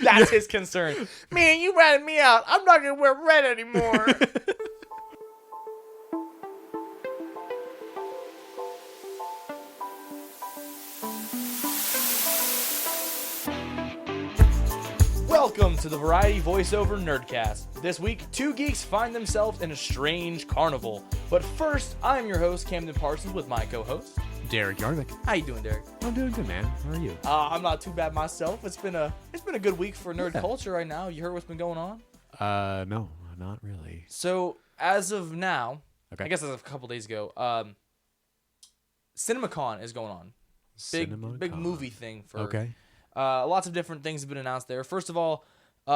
That's his concern. Man, you ratted me out. I'm not going to wear red anymore. Welcome to the Variety Voiceover Nerdcast. This week, two geeks find themselves in a strange carnival. But first, I'm your host, Camden Parsons, with my co-host, Derek Yarvik. How you doing, Derek? I'm doing good, man. How are you? I'm not too bad myself. It's been a good week for nerd culture right now. You heard what's been going on? No, not really. So, as of now, Okay. I guess as of a couple days ago, CinemaCon is going on. Big movie thing for lots of different things have been announced there. First of all,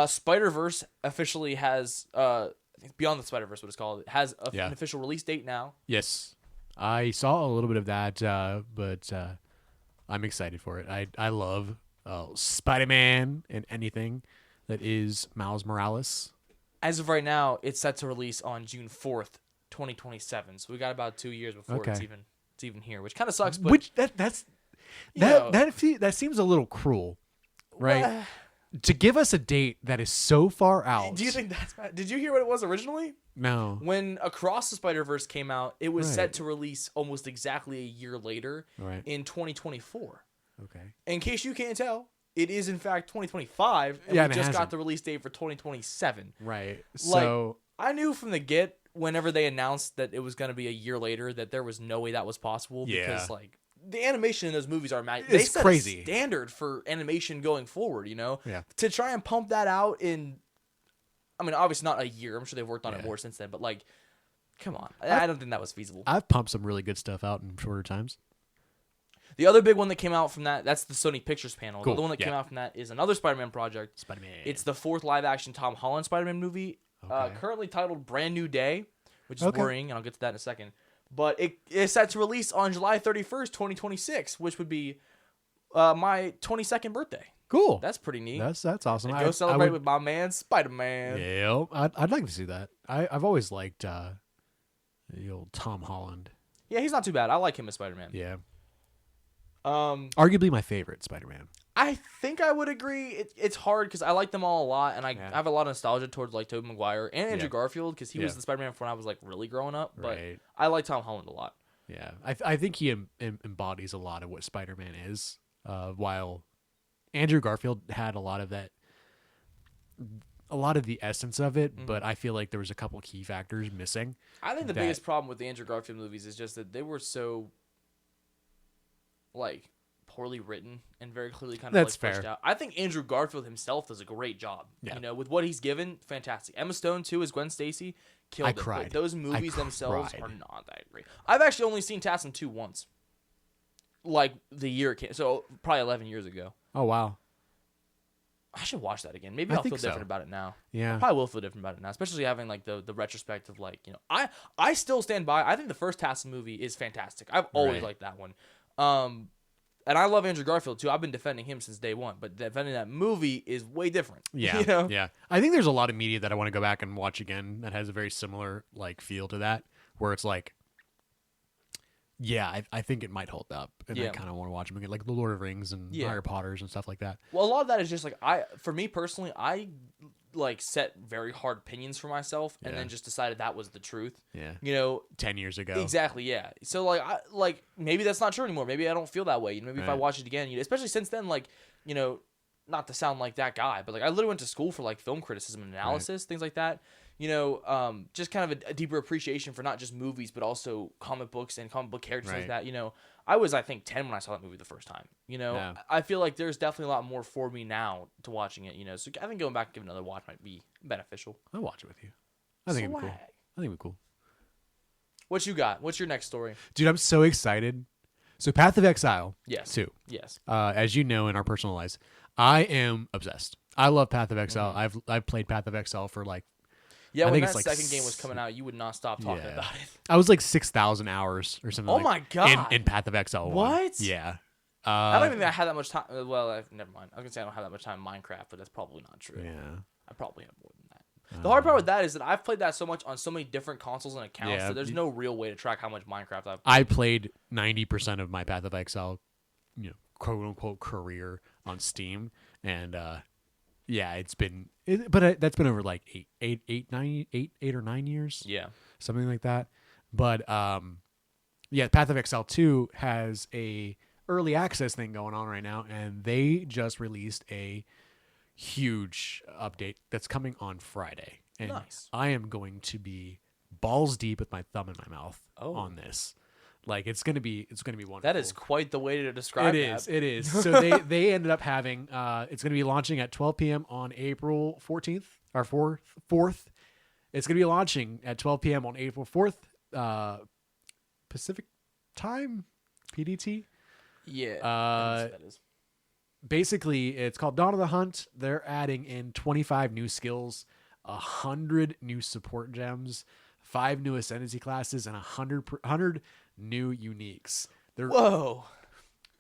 Spider-Verse officially has I think Beyond the Spider-Verse, what it's called, has an official release date now. Yes. I saw a little bit of that, but I'm excited for it. I love Spider-Man and anything that is Miles Morales. As of right now, it's set to release on June 4th, 2027. So we got about 2 years before it's even here, which kind of sucks. But that seems a little cruel, right? To give us a date that is so far out. Do you think that's bad? Did you hear what it was originally? No. When Across the Spider-Verse came out, it was set to release almost exactly a year later in 2024. Okay. In case you can't tell, it is in fact 2025, and we just got the release date for 2027. Right. So I knew from the get, whenever they announced that it was going to be a year later, that there was no way that was possible because the animation in those movies are magic. They set crazy. A standard for animation going forward, you know? Yeah. To try and pump that out in, I mean, obviously not a year. I'm sure they've worked on it more since then, but like, come on. I don't think that was feasible. I've pumped some really good stuff out in shorter times. The other big one that came out from that's the Sony Pictures panel. Cool. The other one that came out from that is another Spider-Man project. Spider-Man. It's the fourth live-action Tom Holland Spider-Man movie, currently titled Brand New Day, which is worrying, and I'll get to that in a second. But it is set to release on July 31st, 2026, which would be my 22nd birthday. Cool. That's pretty neat. That's awesome. Go celebrate with my man, Spider-Man. Yeah, I'd like to see that. I've always liked the old Tom Holland. Yeah, he's not too bad. I like him as Spider-Man. Yeah. Arguably my favorite Spider-Man. I think I would agree. It's hard because I like them all a lot, and I have a lot of nostalgia towards like Tobey Maguire and Andrew Garfield because he was the Spider-Man when I was like really growing up. But I like Tom Holland a lot. Yeah, I think he embodies a lot of what Spider-Man is. While Andrew Garfield had a lot of that, a lot of the essence of it, but I feel like there was a couple key factors missing. I think the biggest problem with the Andrew Garfield movies is just that they were so like poorly written and very clearly kind of pushed out. I think Andrew Garfield himself does a great job. Yeah. You know, with what he's given, fantastic. Emma Stone too as Gwen Stacy killed it. But those movies themselves are not that great. I've actually only seen Task 2 once. Like the year it came, so probably 11 years ago. Oh wow. I should watch that again. Maybe I'll feel different about it now. Yeah. I probably will feel different about it now, especially having like the retrospect of like, you know, I still stand by. I think the first Task movie is fantastic. I've always liked that one. And I love Andrew Garfield too. I've been defending him since day one, but defending that movie is way different. Yeah, you know? Yeah. I think there's a lot of media that I want to go back and watch again that has a very similar like feel to that, where it's like, I think it might hold up, and I kind of want to watch them again, like the Lord of the Rings and Harry Potters and stuff like that. Well, a lot of that is just like for me personally, I like set very hard opinions for myself, and then just decided that was the truth. Yeah, you know, 10 years ago. Exactly. Yeah. So like maybe that's not true anymore. Maybe I don't feel that way. You know, maybe if I watch it again, you know, especially since then, like, you know, not to sound like that guy, but like I literally went to school for like film criticism and analysis, things like that. You know, just kind of a deeper appreciation for not just movies, but also comic books and comic book characters like that. You know, I was, I think, 10 when I saw that movie the first time. You know, I feel like there's definitely a lot more for me now to watching it, you know. So I think going back and giving another watch might be beneficial. I'll watch it with you. I think it'd be cool. I think it'd be cool. What you got? What's your next story? Dude, I'm so excited. So Path of Exile 2. Yes. As you know, in our personal lives, I am obsessed. I love Path of Exile. I've played Path of Exile for like, yeah, when that second game was coming out, you would not stop talking about it. I was like 6,000 hours or something. Oh my god! In Path of Exile 1. What? Yeah. I don't even think I had that much time. Well, never mind. I was gonna say I don't have that much time in Minecraft, but that's probably not true. Yeah. I probably have more than that. The hard part with that is that I've played that so much on so many different consoles and accounts that there's no real way to track how much Minecraft I've played. I played 90% of my Path of Exile, you know, quote unquote career on Steam, and yeah, it's been, but that's been over like 8 or 9 years. Yeah. Something like that. But yeah, Path of Exile 2 has a early access thing going on right now, and they just released a huge update that's coming on Friday. And Nice. I am going to be balls deep with my thumb in my mouth on this. Like it's gonna be wonderful. That is quite the way to describe it. It is. So they ended up having it's gonna be launching at 12 p.m. on April 14th or 4th. It's gonna be launching at 12 p.m. on April 4th, Pacific time, PDT. Yeah. That is. Basically, it's called Dawn of the Hunt. They're adding in 25 new skills, 100 new support gems, 5 new ascendancy classes, and 100 new uniques. Whoa.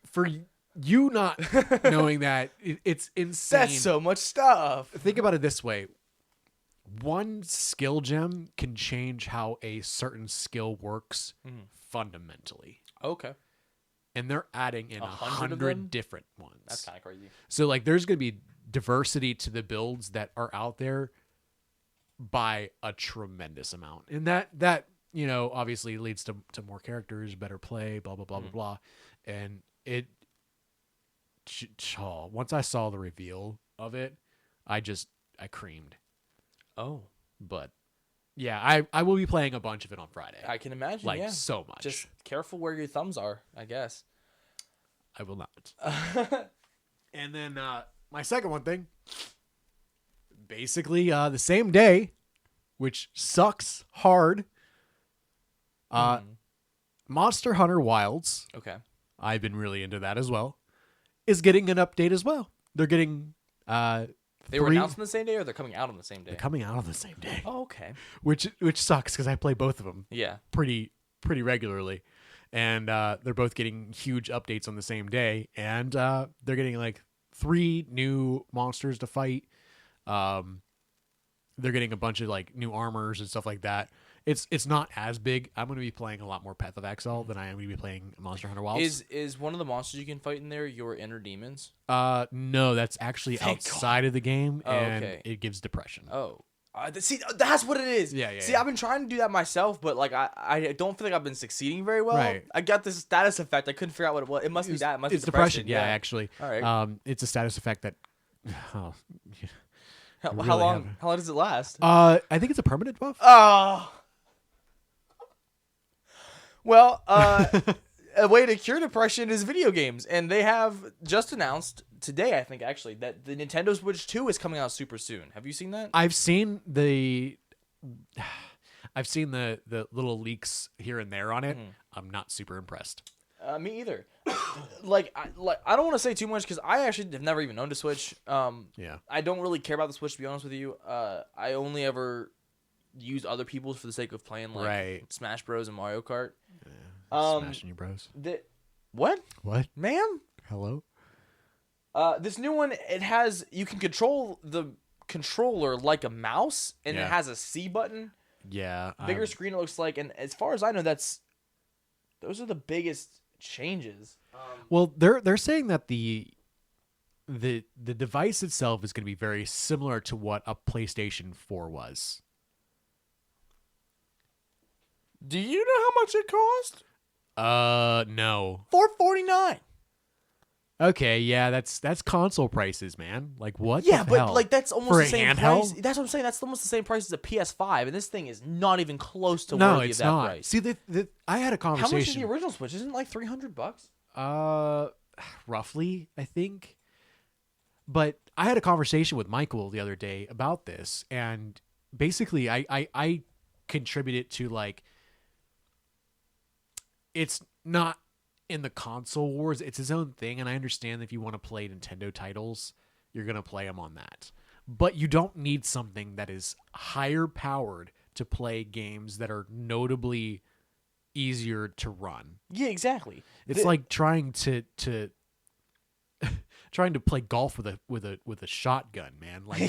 For you not knowing that, it's insane. That's so much stuff. Think about it this way. One skill gem can change how a certain skill works fundamentally. Okay. And they're adding in 100 different ones. That's kind of crazy. So like there's going to be diversity to the builds that are out there by a tremendous amount. And that you know, obviously leads to more characters, better play, blah, blah, blah, blah, blah. And once I saw the reveal of it, I creamed. Oh. But yeah, I will be playing a bunch of it on Friday. I can imagine, like so much. Just careful where your thumbs are, I guess. I will not. And then my second one thing, basically the same day, which sucks hard, Monster Hunter Wilds, okay, I've been really into that as well, is getting an update as well. They're getting they were announced on the same day, or they're coming out on the same day? They're coming out on the same day. Oh, okay. Which sucks because I play both of them. Yeah. Pretty regularly, and they're both getting huge updates on the same day, and they're getting like 3 new monsters to fight. They're getting a bunch of like new armors and stuff like that. It's not as big. I'm going to be playing a lot more Path of Exile than I am going to be playing Monster Hunter Wilds. Is one of the monsters you can fight in there your inner demons? No, that's actually outside of the game, and okay. it gives depression. Oh. See, that's what it is. Yeah. See, I've been trying to do that myself, but like I don't feel like I've been succeeding very well. Right. I got this status effect. I couldn't figure out what it was. It must be that. It must be depression. Yeah, actually. All right. It's a status effect that. Oh, how long? How long does it last? I think it's a permanent buff. Oh. Well, a way to cure depression is video games, and they have just announced today, I think, actually, that the Nintendo Switch 2 is coming out super soon. Have you seen that? I've seen the little leaks here and there on it. I'm not super impressed. Me either. I don't want to say too much because I actually have never even owned a Switch. Yeah. I don't really care about the Switch, to be honest with you. I only ever use other people's for the sake of playing Smash Bros. And Mario Kart. Yeah, smashing your bros. What? What? Ma'am? Hello? This new one, you can control the controller like a mouse, and it has a C button. Yeah. Bigger screen, it looks like, and as far as I know, those are the biggest changes. Well, they're saying that the device itself is going to be very similar to what a PlayStation 4 was. Do you know how much it cost? No. $449. Okay, yeah, that's console prices, man. Like what? Yeah, the but hell? like that's almost For the a same handheld? price. That's what I'm saying. That's almost the same price as a PS5, and this thing is not even close to worthy of that price. See, I had a conversation. How much is the original Switch? Isn't it like $300? Roughly, I think. But I had a conversation with Michael the other day about this, and basically, I contributed to like. It's not in the console wars, it's his own thing, and I understand if you want to play Nintendo titles, you're going to play them on that. But you don't need something that is higher powered to play games that are notably easier to run. Yeah, exactly. It's like trying to play golf with a shotgun, man. Like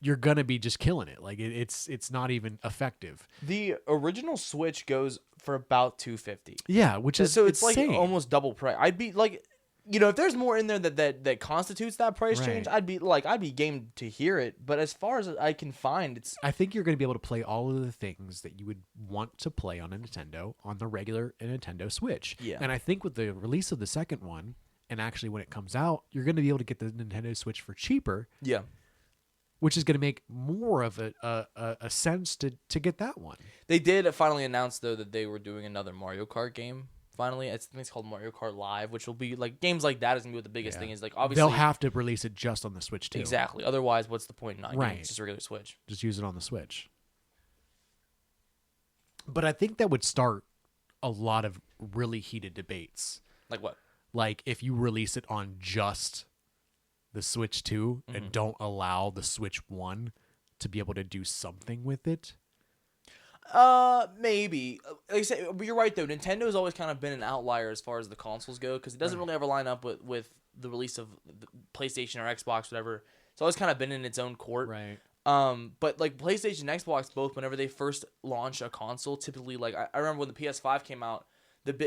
you're gonna be just killing it. Like it's not even effective. The original Switch goes for about $250. Yeah, which is so it's insane. like almost double price. I'd be like, if there's more in there that constitutes that price change, I'd be game to hear it. But as far as I can find, I think you're going to be able to play all of the things that you would want to play on a Nintendo on the regular Nintendo Switch. Yeah. And I think with the release of the second one, and actually when it comes out, you're going to be able to get the Nintendo Switch for cheaper. Yeah. Which is going to make more of a sense to get that one. They did finally announce though that they were doing another Mario Kart game. Finally, I think it's called Mario Kart Live, which will be like games like that is gonna be what the biggest thing is. Like obviously they'll have to release it just on the Switch too. Exactly. Otherwise, what's the point in not getting just a regular Switch? Just use it on the Switch. But I think that would start a lot of really heated debates. Like what? Like if you release it on just the Switch 2 and don't allow the Switch 1 to be able to do something with it. Maybe. Like I said, but you're right though. Nintendo's always kind of been an outlier as far as the consoles go because it doesn't really ever line up with the release of the PlayStation or Xbox, whatever. It's always kind of been in its own court. Right. But like PlayStation and Xbox both, whenever they first launch a console, typically like I remember when the PS5 came out,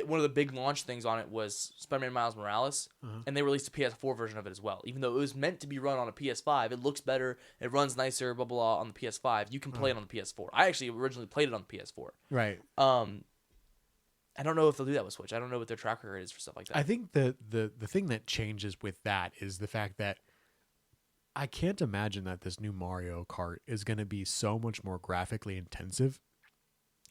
one of the big launch things on it was Spider-Man Miles Morales, and they released a PS4 version of it as well. Even though it was meant to be run on a PS5, it looks better, it runs nicer, blah, blah, blah, on the PS5. You can play it on the PS4. I actually originally played it on the PS4. Right. I don't know if they'll do that with Switch. I don't know what their track record is for stuff like that. I think the thing that changes with that is the fact that I can't imagine that this new Mario Kart is going to be so much more graphically intensive.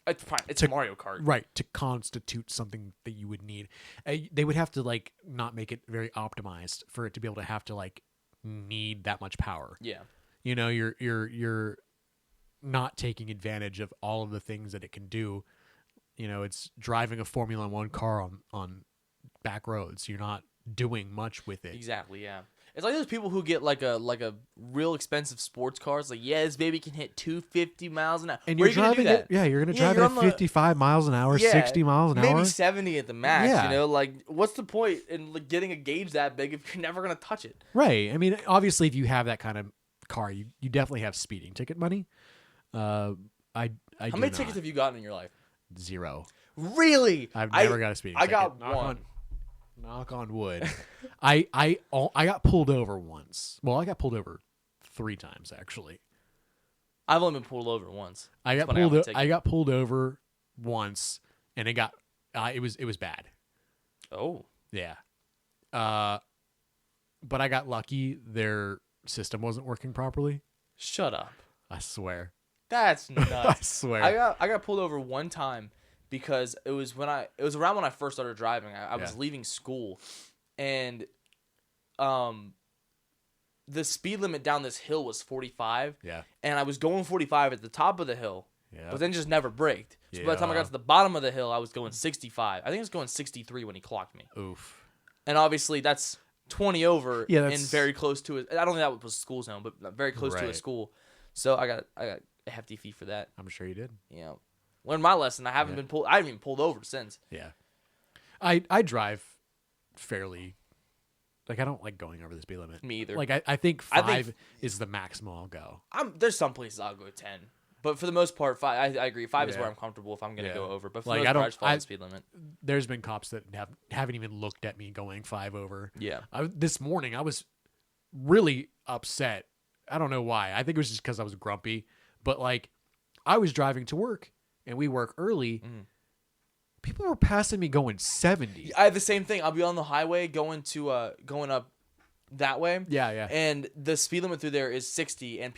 It's fine. It's a Mario Kart. Right, to constitute something that you would need. They would have to like not make it very optimized for it to be able to have to like need that much power. Yeah. You know, you're not taking advantage of all of the things that it can do. You know, it's driving a Formula 1 car on back roads. You're not doing much with it. Exactly, yeah. It's like those people who get like a real expensive sports car. It's like, yeah, this baby can hit 250 miles an hour. And you're driving it. Yeah, you're going to drive it at 55 miles an hour, 60 miles an hour. Maybe 70 at the max, you know? Like, what's the point in getting a gauge that big if you're never going to touch it? Right. I mean, obviously, if you have that kind of car, you definitely have speeding ticket money. How many tickets have you gotten in your life? 0. Really? I've never got a speeding ticket. I got one. Knock on wood. I got pulled over once. Well, I got pulled over 3 times actually. I've only been pulled over once. I got pulled over once, and it was bad. Oh yeah. But I got lucky. Their system wasn't working properly. Shut up! I swear. That's nuts. I swear. I got pulled over one time. Because it was around when I first started driving. I was leaving school, and the speed limit down this hill was 45. Yeah. And I was going 45 at the top of the hill, but then just never braked. So by the time I got to the bottom of the hill, I was going 65. I think I was going 63 when he clocked me. Oof. And obviously that's 20 over that's... and very close to it. I don't think that was a school zone, but very close to a school. So I got a hefty fee for that. I'm sure you did. Yeah. Learned my lesson. I haven't been pulled. I haven't even pulled over since. Yeah, I drive fairly. Like I don't like going over the speed limit. Me either. Like I think 5 is the maximum I'll go. There's some places I'll go 10, but for the most part, 5. I agree. 5 is where I'm comfortable if I'm gonna go over. But for the most part, I just follow the speed limit. There's been cops that haven't even looked at me going 5 over. Yeah. This morning I was really upset. I don't know why. I think it was just because I was grumpy. But like, I was driving to work. And we work early, people were passing me going 70. I have the same thing. I'll be on the highway going up that way. Yeah. And the speed limit through there is 60, and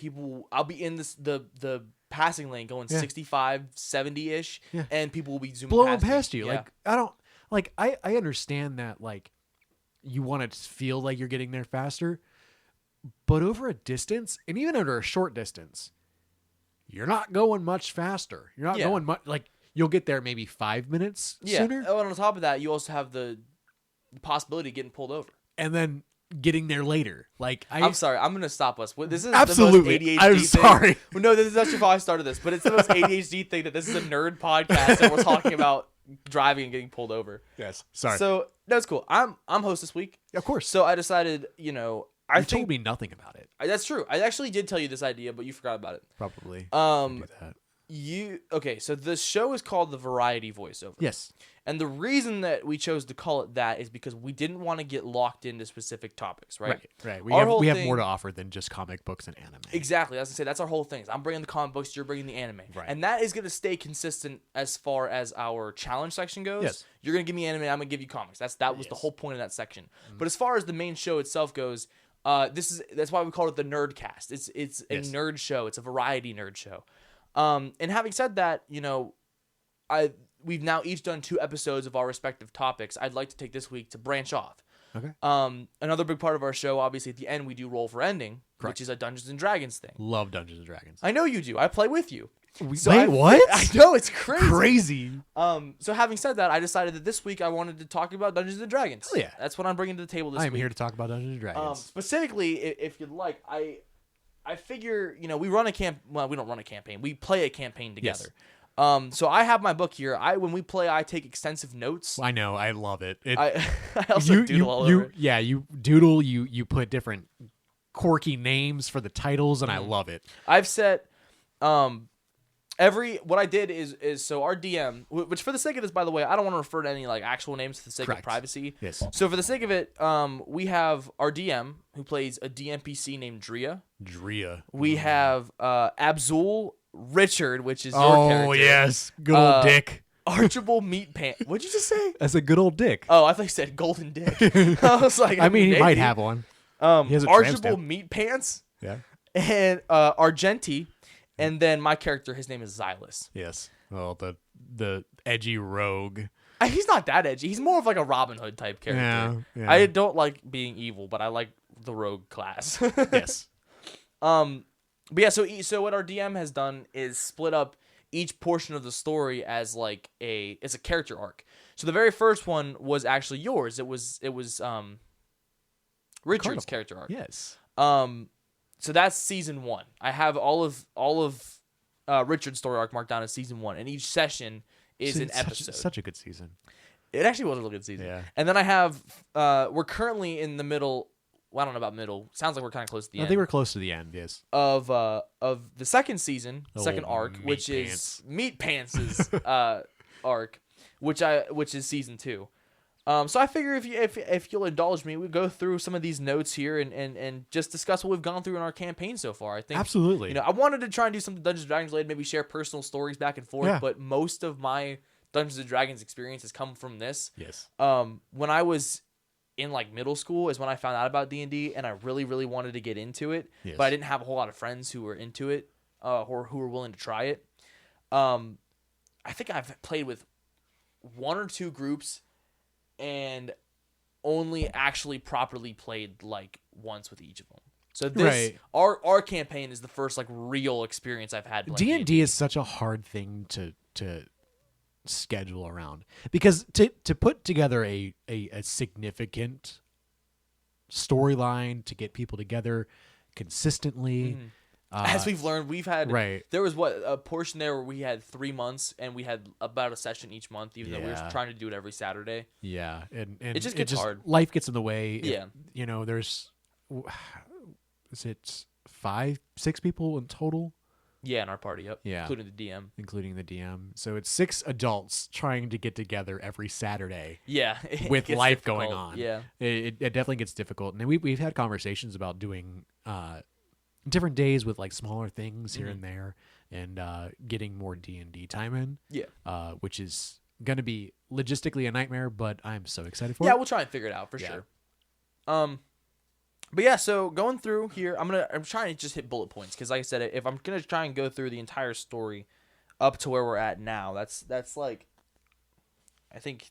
I'll be in the passing lane going 65, 70-ish, and people will be blowing past you. Yeah. Like I understand that like you want to feel like you're getting there faster, but over a distance, and even over a short distance, you're not going much faster. You're not going much. Like you'll get there maybe 5 minutes sooner. Oh, and on top of that, you also have the possibility of getting pulled over, and then getting there later. Like I'm sorry, I'm gonna stop us. This is absolutely. The most ADHD I'm sorry. Well, no, this is actually how I started this, but it's the most ADHD thing that this is a nerd podcast and we're talking about driving and getting pulled over. Yes. Sorry. So that's cool. I'm host this week. Of course. So I decided, you told me nothing about it. That's true. I actually did tell you this idea, but you forgot about it. Probably. Okay, so the show is called The Variety Voiceover. Yes. And the reason that we chose to call it that is because we didn't want to get locked into specific topics, right? Right. We Our have thing- more to offer than just comic books and anime. Exactly. As I say, that's our whole thing. I'm bringing the comic books, you're bringing the anime. Right. And that is going to stay consistent as far as our challenge section goes. Yes. You're going to give me anime, I'm going to give you comics. That was the whole point of that section. But as far as the main show itself goes, that's why we call it the Nerdcast. It's a nerd show. It's a variety nerd show. And having said that, we've now each done 2 episodes of our respective topics. I'd like to take this week to branch off. Okay. Another big part of our show, obviously, at the end we do Roll for Ending, Correct. which is a Dungeons and Dragons thing. Love Dungeons and Dragons. I know you do. I play with you. Wait, what? I know, it's crazy. Crazy. So having said that, I decided that this week I wanted to talk about Dungeons and Dragons. Hell yeah. That's what I'm bringing to the table this I am week. here to talk about Dungeons and Dragons. Specifically, if you'd like, I figure, we run we don't run a campaign. We play a campaign together. Yes. So I have my book here. When we play, I take extensive notes. I know. I love it. I also doodle all over it. Yeah, you doodle. You put different quirky names for the titles, and I love it. I've set what I did is so our DM, which for the sake of this, by the way, I don't want to refer to any like actual names for the sake Correct. of privacy. Yes. So for the sake of it, we have our DM who plays a DMPC named Drea. Drea. We have Abzul Richard, which is your character. Oh yes, good old Dick. Archibald Meat Pants. What'd you just say? That's a good old Dick. Oh, I thought you said Golden Dick. I was like, I mean, he maybe. might have one. He has a tramp Archibald stamp. Meat Pants Yeah. and Argenti, and then my character, his name is Xylus. Yes. Well, the edgy rogue. He's not that edgy. He's more of like a Robin Hood type character. Yeah. I don't like being evil, but I like the rogue class. Yes. But yeah, so what our DM has done is split up each portion of the story as like it's a character arc. So the very first one was actually yours. It was Richard's character arc. Yes. So that's season 1. I have all of Richard's story arc marked down as season 1, and each session is an episode. Such a good season. It actually was a really good season. Yeah. And then I have we're currently in the middle. Well, I don't know about middle. Sounds like we're kind of close to the end. I think we're close to the end. Yes. Of the second season, second arc, Meat which Pants. is Meat Pants' arc, which is season 2. So I figure if you'll indulge me, we go through some of these notes here and just discuss what we've gone through in our campaign so far. I think Absolutely. I wanted to try and do something Dungeons and Dragons related, maybe share personal stories back and forth. Yeah. But most of my Dungeons and Dragons experience has come from this. Yes. When I was in like middle school is when I found out about D&D, and I really, really wanted to get into it, Yes. but I didn't have a whole lot of friends who were into it, or who were willing to try it. I think I've played with 1 or 2 groups, and only actually properly played like once with each of them. So this our campaign is the first like real experience I've had playing D&D is such a hard thing to schedule around, because to put together a significant storyline to get people together consistently. As we've learned, we've had Right. there was a portion there where we had 3 months, and we had about a session each month, even though we were trying to do it every Saturday. Yeah, and It just gets hard. Life gets in the way. Yeah. There's is it 5-6 people in total? Yeah, in our party, yep. Yeah. Including the DM. Including the DM. So it's 6 adults trying to get together every Saturday. Yeah. With gets life difficult. going on. Yeah. It definitely gets difficult. And we've had conversations about doing different days with like smaller things here and there, and getting more D&D time in. Yeah. Which is going to be logistically a nightmare, but I'm so excited for it. Yeah, we'll try and figure it out for sure. But yeah, so going through here, I'm trying to just hit bullet points, because like I said, if I'm gonna try and go through the entire story up to where we're at now, that's like, I think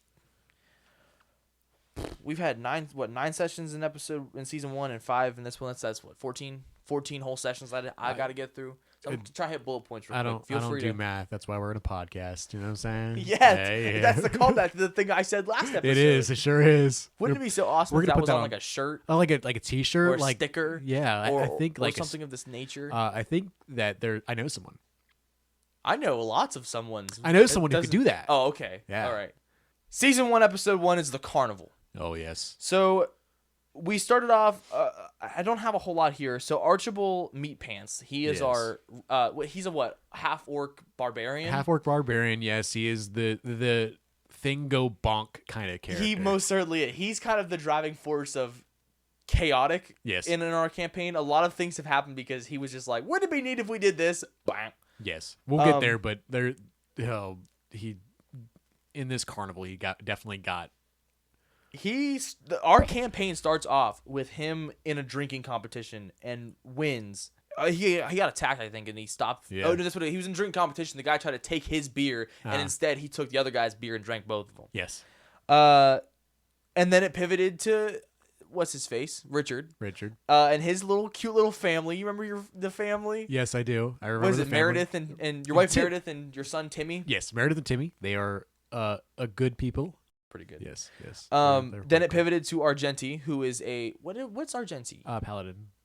we've had 9 sessions in season 1, and 5 in this one. That's what 14 whole sessions I got to get through. So I'm trying to hit bullet points real quick. I don't do math. That's why we're in a podcast. You know what I'm saying? Yeah, that's the callback to the thing I said last episode. It is. It sure is. Wouldn't it be so awesome we're if gonna that put was that on on like a shirt? Oh, like a T-shirt, or a like sticker. Yeah, I think like something of this nature. I think that I know someone. I know lots of someone's. I know someone who could do that. Oh, okay. Yeah. All right. Season 1, episode 1 is the carnival. Oh yes. So we started off. I don't have a whole lot here. So Archibald Meat Pants. He is our. He's a what? Half orc barbarian. Half orc barbarian. Yes, he is the thing go bonk kind of character. He most certainly is. He's kind of the driving force of chaotic in our campaign. A lot of things have happened because he was just like, what did we need if we did this? Bang. Yes. We'll get there, but he in this carnival definitely got. Our campaign starts off with him in a drinking competition and wins. He got attacked, I think, and he stopped. Yeah. Oh, no, that's what he was in a drinking competition. The guy tried to take his beer, and instead he took the other guy's beer and drank both of them. Yes. And then it pivoted to what's his face, Richard, and his cute little family. You remember the family? Yes, I do. I remember. Was it Meredith and your wife Meredith and your son Timmy? Yes, Meredith and Timmy. They are a good people. Pretty good. Yes. Then it pivoted to Argenti, who is a what's Argenti?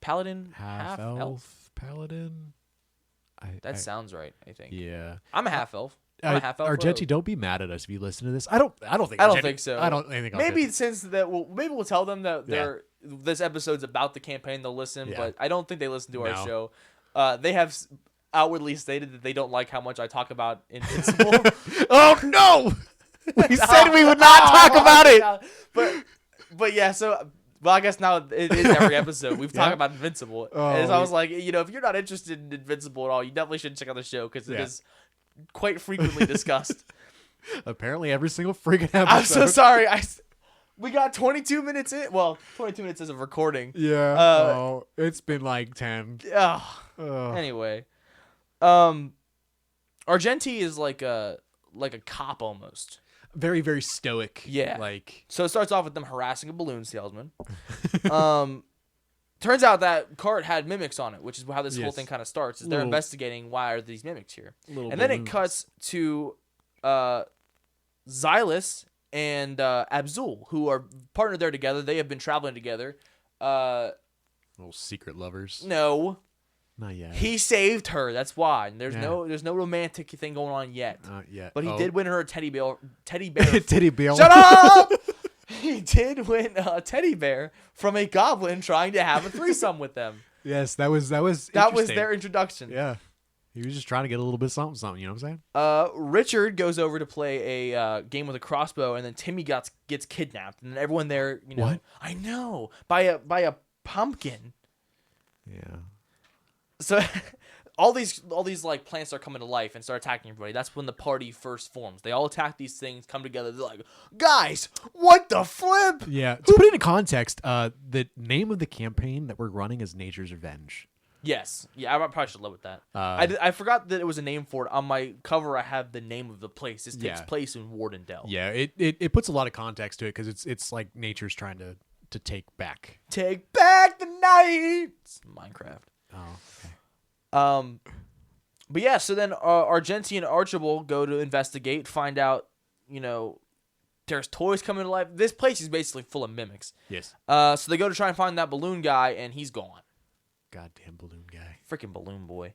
Paladin. Half elf. Paladin. That sounds right, I think. Yeah. I'm a half elf. I'm a half elf. Argenti, don't be mad at us if you listen to this. I don't think so. I don't think maybe maybe we'll tell them that this episode's about the campaign. They'll listen, but I don't think they listen to our show. They have outwardly stated that they don't like how much I talk about Invincible. Oh no! We said we would not talk about it. But yeah, so I guess now it is every episode. We've talked about Invincible. And so I was like, if you're not interested in Invincible at all, you definitely should check out the show because it is quite frequently discussed. Apparently every single freaking episode. I'm so sorry. We got 22 minutes in. Well, 22 minutes as of recording. Yeah. It's been like 10. Anyway. Argenti is like a cop almost. Very, very stoic. Yeah. So it starts off with them harassing a balloon salesman. Turns out that cart had mimics on it, which is how this whole thing kind of starts. Is they're investigating why are these mimics here. And then it cuts to Xylus and Abzul, who are partnered there together. They have been traveling together. Little secret lovers. No. Not yet. He saved her. That's why. There's no romantic thing going on yet. Not yet. But he did win her a teddy bear. Teddy bear. Shut up! He did win a teddy bear from a goblin trying to have a threesome with them. Yes, that was their introduction. Yeah. He was just trying to get a little bit something, you know what I'm saying? Richard goes over to play a game with a crossbow, and then Timmy gets kidnapped, and then everyone there, What? I know, by a pumpkin. Yeah. So all these like plants are coming to life and start attacking everybody. That's when the party first forms. They all attack these things, come together. They're like, guys, what the flip? Yeah. To put it into context, the name of the campaign that we're running is Nature's Revenge. Yes. Yeah, I probably should live with that. I forgot that it was a name for it. On my cover, I have the name of the place. This takes place in Wardendell. Yeah, it puts a lot of context to it because it's like nature's trying to take back. Take back the night. It's Minecraft. Oh, okay. But yeah, so then Argenti and Archibald go to investigate, find out, there's toys coming to life. This place is basically full of mimics. Yes. So they go to try and find that balloon guy, and he's gone. Goddamn balloon guy. Freaking balloon boy.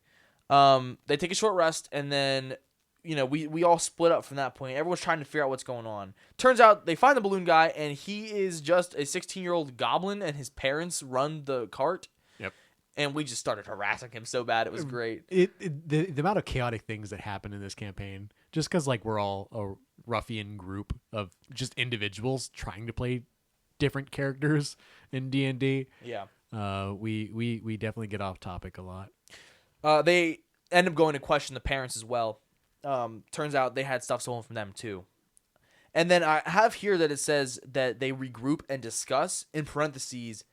They take a short rest, and then, we all split up from that point. Everyone's trying to figure out what's going on. Turns out they find the balloon guy, and he is just a 16-year-old goblin, and his parents run the cart. Yep. And we just started harassing him so bad. It was great. The amount of chaotic things that happen in this campaign, just because we're all a ruffian group of just individuals trying to play different characters in D&D. Yeah. We definitely get off topic a lot. They end up going to question the parents as well. Turns out they had stuff stolen from them too. And then I have here that it says that they regroup and discuss, in parentheses,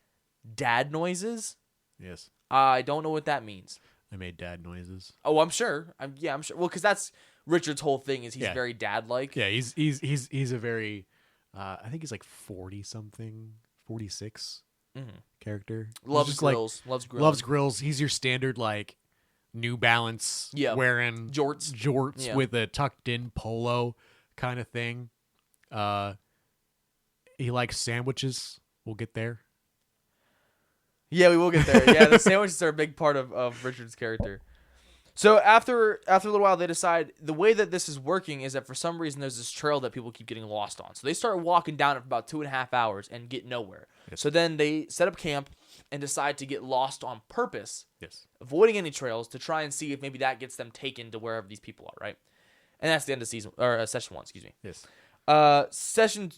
dad noises. Yes. I don't know what that means. I made dad noises. Oh, I'm sure. I'm sure. Well, because that's Richard's whole thing is he's very dad-like. Yeah, he's a very, I think he's like 40-something, 46 character. Loves grills. Loves grills. He's your standard New Balance wearing jorts with a tucked-in polo kind of thing. He likes sandwiches. We'll get there. Yeah, we will get there. Yeah, the sandwiches are a big part of Richard's character. So after a little while, they decide the way that this is working is that for some reason there's this trail that people keep getting lost on. So they start walking down it for about 2.5 hours and get nowhere. Yes. So then they set up camp and decide to get lost on purpose, avoiding any trails to try and see if maybe that gets them taken to wherever these people are, right? And that's the end of session 1, excuse me. Yes. Session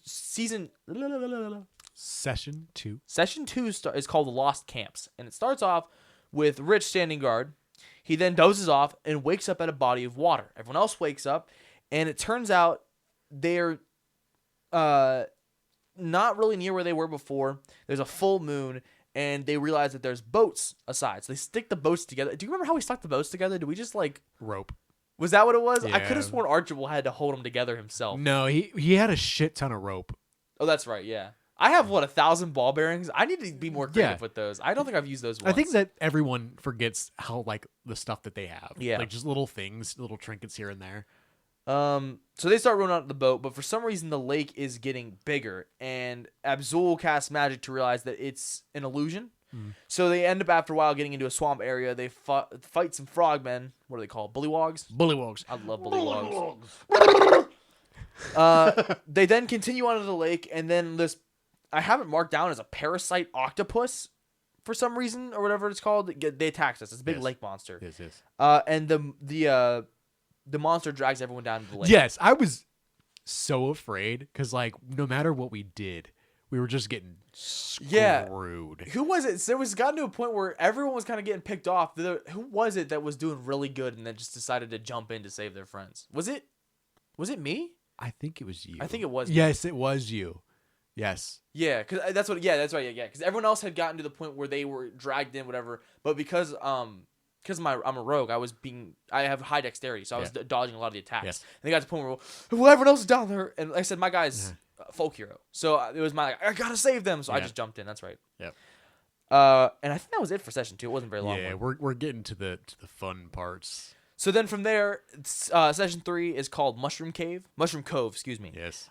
2. Session 2 is called The Lost Camps, and it starts off with Rich standing guard. He then dozes off and wakes up at a body of water. Everyone else wakes up, and it turns out they're not really near where they were before. There's a full moon, and they realize that there's boats aside. So they stick the boats together. Do you remember how we stuck the boats together? Did we just rope? Was that what it was? Yeah. I could have sworn Archibald had to hold them together himself. No, he had a shit ton of rope. Oh, that's right. Yeah. I have 1,000 ball bearings. I need to be more creative with those. I don't think I've used those once. I think that everyone forgets how the stuff that they have. Yeah. Like just little things, little trinkets here and there. So they start rowing out the boat, but for some reason the lake is getting bigger, and Abzul casts magic to realize that it's an illusion. So they end up after a while getting into a swamp area. They fight some frogmen. What are they called? Bullywogs? Bullywogs. I love bullywogs. They then continue onto the lake, and then this, I have it marked down as a parasite octopus for some reason, or whatever it's called. They attacked us. It's a big lake monster. Yes, yes. And the monster drags everyone down to the lake. Yes, I was so afraid because no matter what we did, we were just getting screwed. Yeah. Who was it? So it was gotten to a point where everyone was kind of getting picked off. Who was it that was doing really good and then just decided to jump in to save their friends? Was it me? I think it was you. I think it was me. Yes, it was you. Yes. Yeah, because that's what. Yeah, that's right. Yeah, because everyone else had gotten to the point where they were dragged in, whatever. But because I'm a rogue, I have high dexterity, so I was dodging a lot of the attacks. Yes. And they got to the point where everyone else is down there, and like I said, my guy's folk hero, so it was I gotta save them, so I just jumped in. That's right. Yep. And I think that was it for session 2. It wasn't very long. Yeah, we're getting to the fun parts. So then from there, session 3 is called Mushroom Cove. Excuse me. Yes.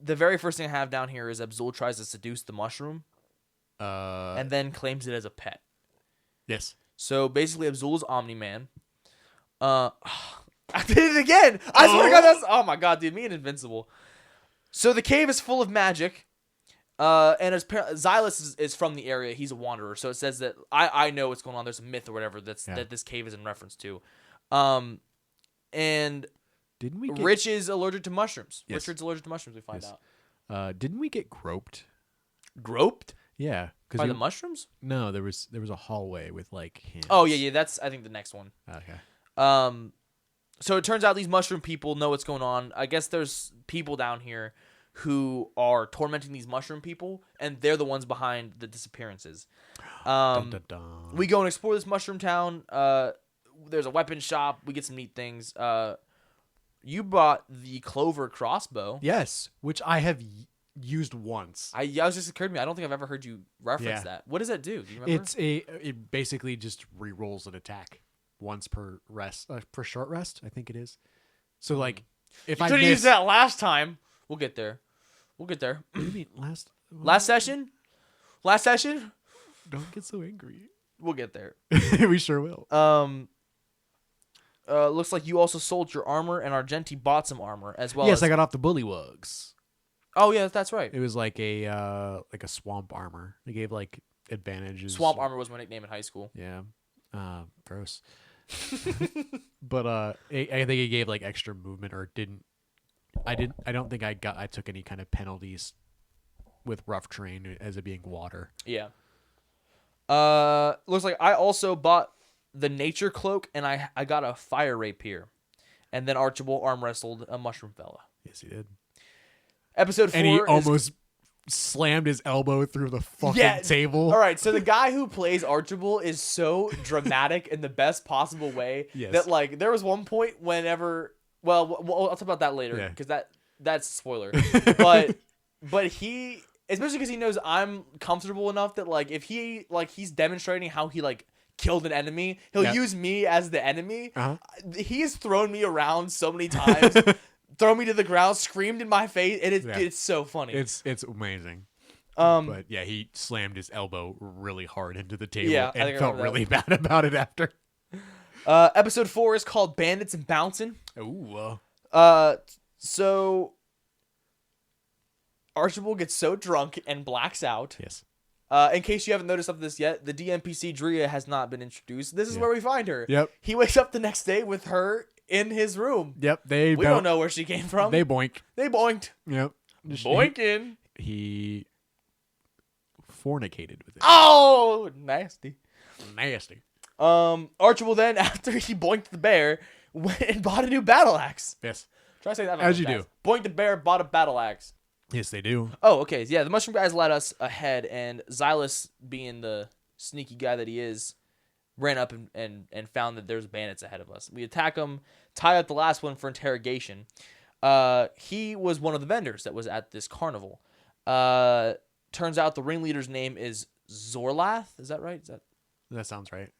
The very first thing I have down here is Abzul tries to seduce the mushroom, and then claims it as a pet. Yes. So basically, Abzul's Omni-Man. I did it again. I swear to God, oh my God, dude, me and Invincible. So the cave is full of magic, and Xylus is from the area. He's a wanderer, so it says that I know what's going on. There's a myth or whatever that this cave is in reference to, and didn't we? Rich is allergic to mushrooms. Yes. Richard's allergic to mushrooms. We find out. Didn't we get groped? Groped? Yeah, by the mushrooms? No, there was a hallway with hands. Oh yeah. That's I think the next one. Okay. So it turns out these mushroom people know what's going on. I guess there's people down here who are tormenting these mushroom people, and they're the ones behind the disappearances. Dun, dun, dun. We go and explore this mushroom town. There's a weapon shop. We get some neat things. You bought the clover crossbow. Yes, which I have used once. I was just occurred to me. I don't think I've ever heard you reference that. What does that do? Do you remember? It basically just re-rolls an attack once per rest, per short rest. I think it is. So if I used that last time, we'll get there. What do you mean Last session? Last session? Don't get so angry. We'll get there. We sure will. Looks like you also sold your armor, and Argenti bought some armor as well. Yes, I got off the Bullywugs. Oh yeah, that's right. It was like a swamp armor. It gave advantages. Swamp armor was my nickname in high school. Yeah. Gross. But I think it gave extra movement, or didn't. I don't think I took any kind of penalties with rough terrain as it being water. Yeah. Looks like I also bought the nature cloak, and I got a fire rapier, and then Archibald arm wrestled a mushroom fella. Yes, he did. Episode 4 and he almost slammed his elbow through the fucking table. All right, so the guy who plays Archibald is so dramatic in the best possible way that there was one point whenever. Well, I'll talk about that later because that's a spoiler. but he, especially because he knows I'm comfortable enough that if he he's demonstrating how he killed an enemy, he'll use me as the enemy. He has thrown me around so many times. Throw me to the ground, screamed in my face, and it's so funny. It's amazing. But yeah, he slammed his elbow really hard into the table and felt really bad about it after. Episode 4 is called Bandits and Bouncing. Ooh. So Archibald gets so drunk and blacks out. Yes. In case you haven't noticed of this yet, the DMPC Drea has not been introduced. This is where we find her. Yep. He wakes up the next day with her in his room. Yep. We don't know where she came from. They boinked. Yep. Boinking. He fornicated with it. Oh, nasty. Archibald then, after he boinked the bear, went and bought a new battle axe. Yes. Try to say that. As you do. Boinked the bear, bought a battle axe. Yes, they do. Oh, okay. Yeah, the mushroom guys led us ahead, and Xylus, being the sneaky guy that he is, ran up and found that there's bandits ahead of us. We attack them, tie up the last one for interrogation. He was one of the vendors that was at this carnival. Turns out the ringleader's name is Zorlath. Is that right? That sounds right.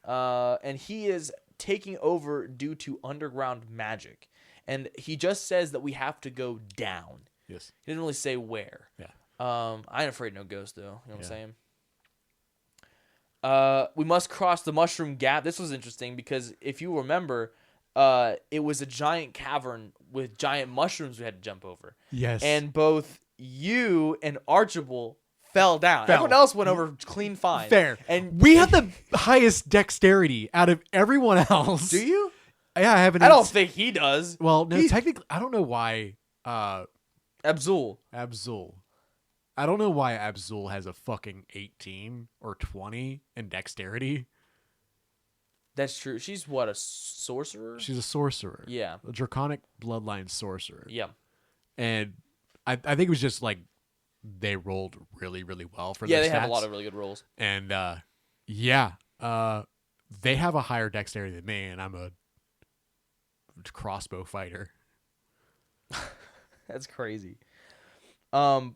And he is taking over due to underground magic. And he just says that we have to go down. Yes. He didn't really say where. Yeah. I ain't afraid no ghost, though. You know what I'm saying? We must cross the mushroom gap. This was interesting because if you remember, it was a giant cavern with giant mushrooms we had to jump over. Yes. And both you and Archibald fell down. Everyone else went over clean fine. Fair. And we have the highest dexterity out of everyone else. Do you? Yeah, I haven't. I don't think he does. Well, no, technically, I don't know why. Abzul. I don't know why Abzul has a fucking 18 or 20 in dexterity. That's true. She's what, a sorcerer? She's a sorcerer. Yeah. A draconic bloodline sorcerer. Yeah. And I think it was just like they rolled really, really well for their stats. Yeah, they have a lot of really good rolls. And they have a higher dexterity than me, and I'm a crossbow fighter. That's crazy. Do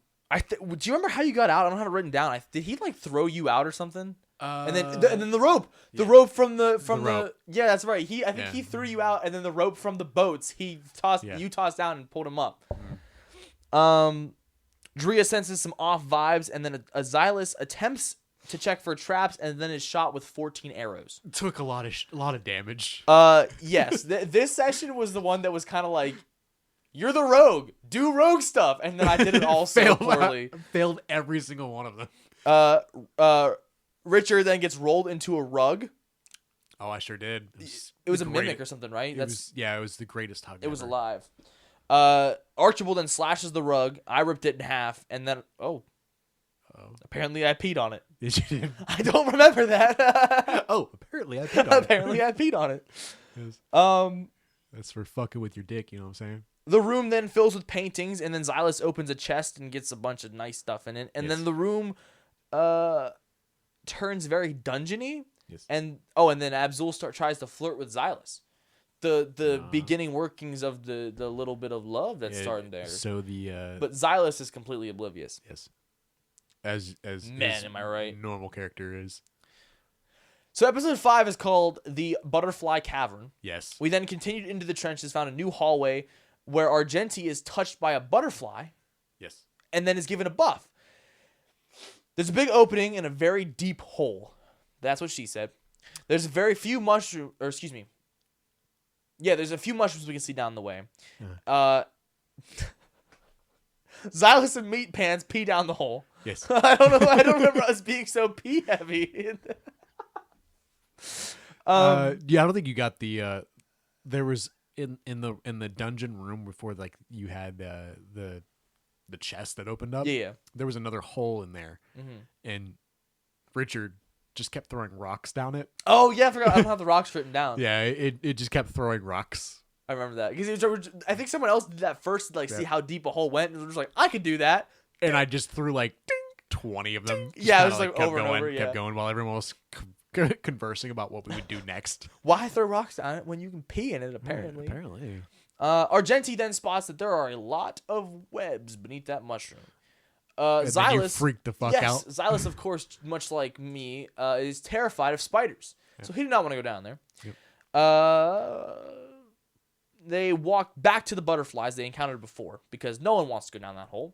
you remember how you got out? I don't have it written down. Did he like throw you out or something? And then the rope, rope from the rope. Yeah, that's right. I think he threw you out, and then the rope from the boats you tossed down and pulled him up. Drea senses some off vibes, and then a Xylus attempts to check for traps, and then is shot with 14 arrows. Took a lot of damage. Yes. This session was the one that was kind of like, you're the rogue. Do rogue stuff. And then I did it all so poorly. Failed every single one of them. Richard then gets rolled into a rug. Oh, I sure did. It was a mimic or something, right? It was the greatest hug It was ever. alive. Archibald then slashes the rug. I ripped it in half, and then apparently I peed on it. Did you? I don't remember that. Apparently I peed on it. Apparently I peed on it. Yes. That's for fucking with your dick, you know what I'm saying? The room then fills with paintings, and then Xylus opens a chest and gets a bunch of nice stuff in it. And then the room turns very dungeony. Yes. And then Abzul tries to flirt with Xylus. The beginning workings of the little bit of love that's starting there. So but Xylus is completely oblivious. Yes. As am I right? Normal character is. So episode 5 is called The Butterfly Cavern. Yes. We then continued into the trenches, found a new hallway where Argenti is touched by a butterfly. Yes. And then is given a buff. There's a big opening and a very deep hole. That's what she said. There's very few mushrooms, there's a few mushrooms we can see down the way. Xylus and Meat Pants pee down the hole. Yes. I don't know. I don't remember us being so pee heavy. I don't think you got the. There was in the dungeon room before, like you had the chest that opened up. Yeah. There was another hole in there, and Richard just kept throwing rocks down it. Oh yeah, I forgot. I don't have the rocks written down. Yeah, it just kept throwing rocks. I remember that because I think someone else did that first to see how deep a hole went, and was just like, I could do that. And I just threw like 20 of them. Yeah, it was like over and over. Yeah, kept going while everyone was conversing about what we would do next. Why throw rocks on it when you can pee in it? Apparently. Apparently. Argenti then spots that there are a lot of webs beneath that mushroom. Xylus, you freaked the fuck out. Xylus, of course, much like me, is terrified of spiders, so he did not want to go down there. Yep. They walk back to the butterflies they encountered before because no one wants to go down that hole.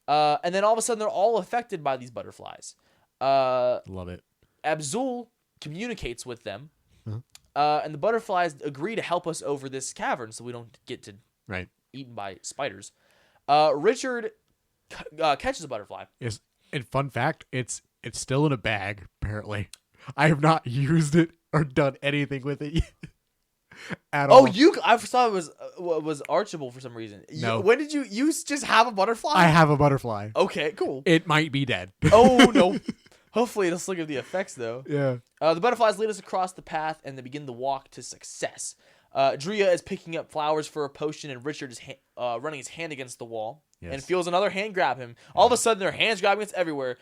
And then all of a sudden, they're all affected by these butterflies. Love it. Abzul communicates with them, and the butterflies agree to help us over this cavern so we don't get to eaten by spiders. Richard catches a butterfly. Yes, and fun fact, it's still in a bag. Apparently, I have not used it or done anything with it yet. at all. I thought it was Archibald for some reason. No. When did you just have a butterfly? I have a butterfly. Okay, cool. It might be dead. Oh no. Hopefully it'll still give the effects though. Yeah. The butterflies lead us across the path and they begin the walk to success. Drea is picking up flowers for a potion and Richard is running his hand against the wall and feels another hand grab him. All of a sudden their hands grabbing us everywhere.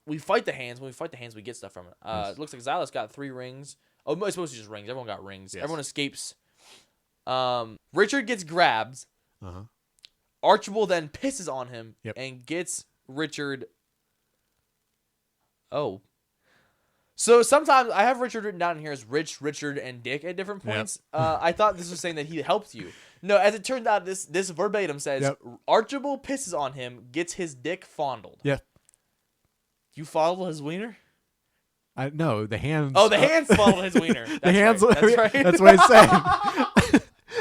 We fight the hands. When we fight the hands, we get stuff from it. It looks like Xylus got 3 rings. Oh, it's supposed to be just rings. Everyone got rings. Yes. Everyone escapes. Richard gets grabbed. Uh-huh. Archibald then pisses on him and gets Richard. Oh. So sometimes I have Richard written down here as Rich, Richard, and Dick at different points. I thought this was saying that he helped you. No, as it turned out, this verbatim says Archibald pisses on him, gets his dick fondled. Yeah. You fondled his wiener? No, the hands. Oh, the hands fondled his wiener. The hands. Right. That's right. That's what I said.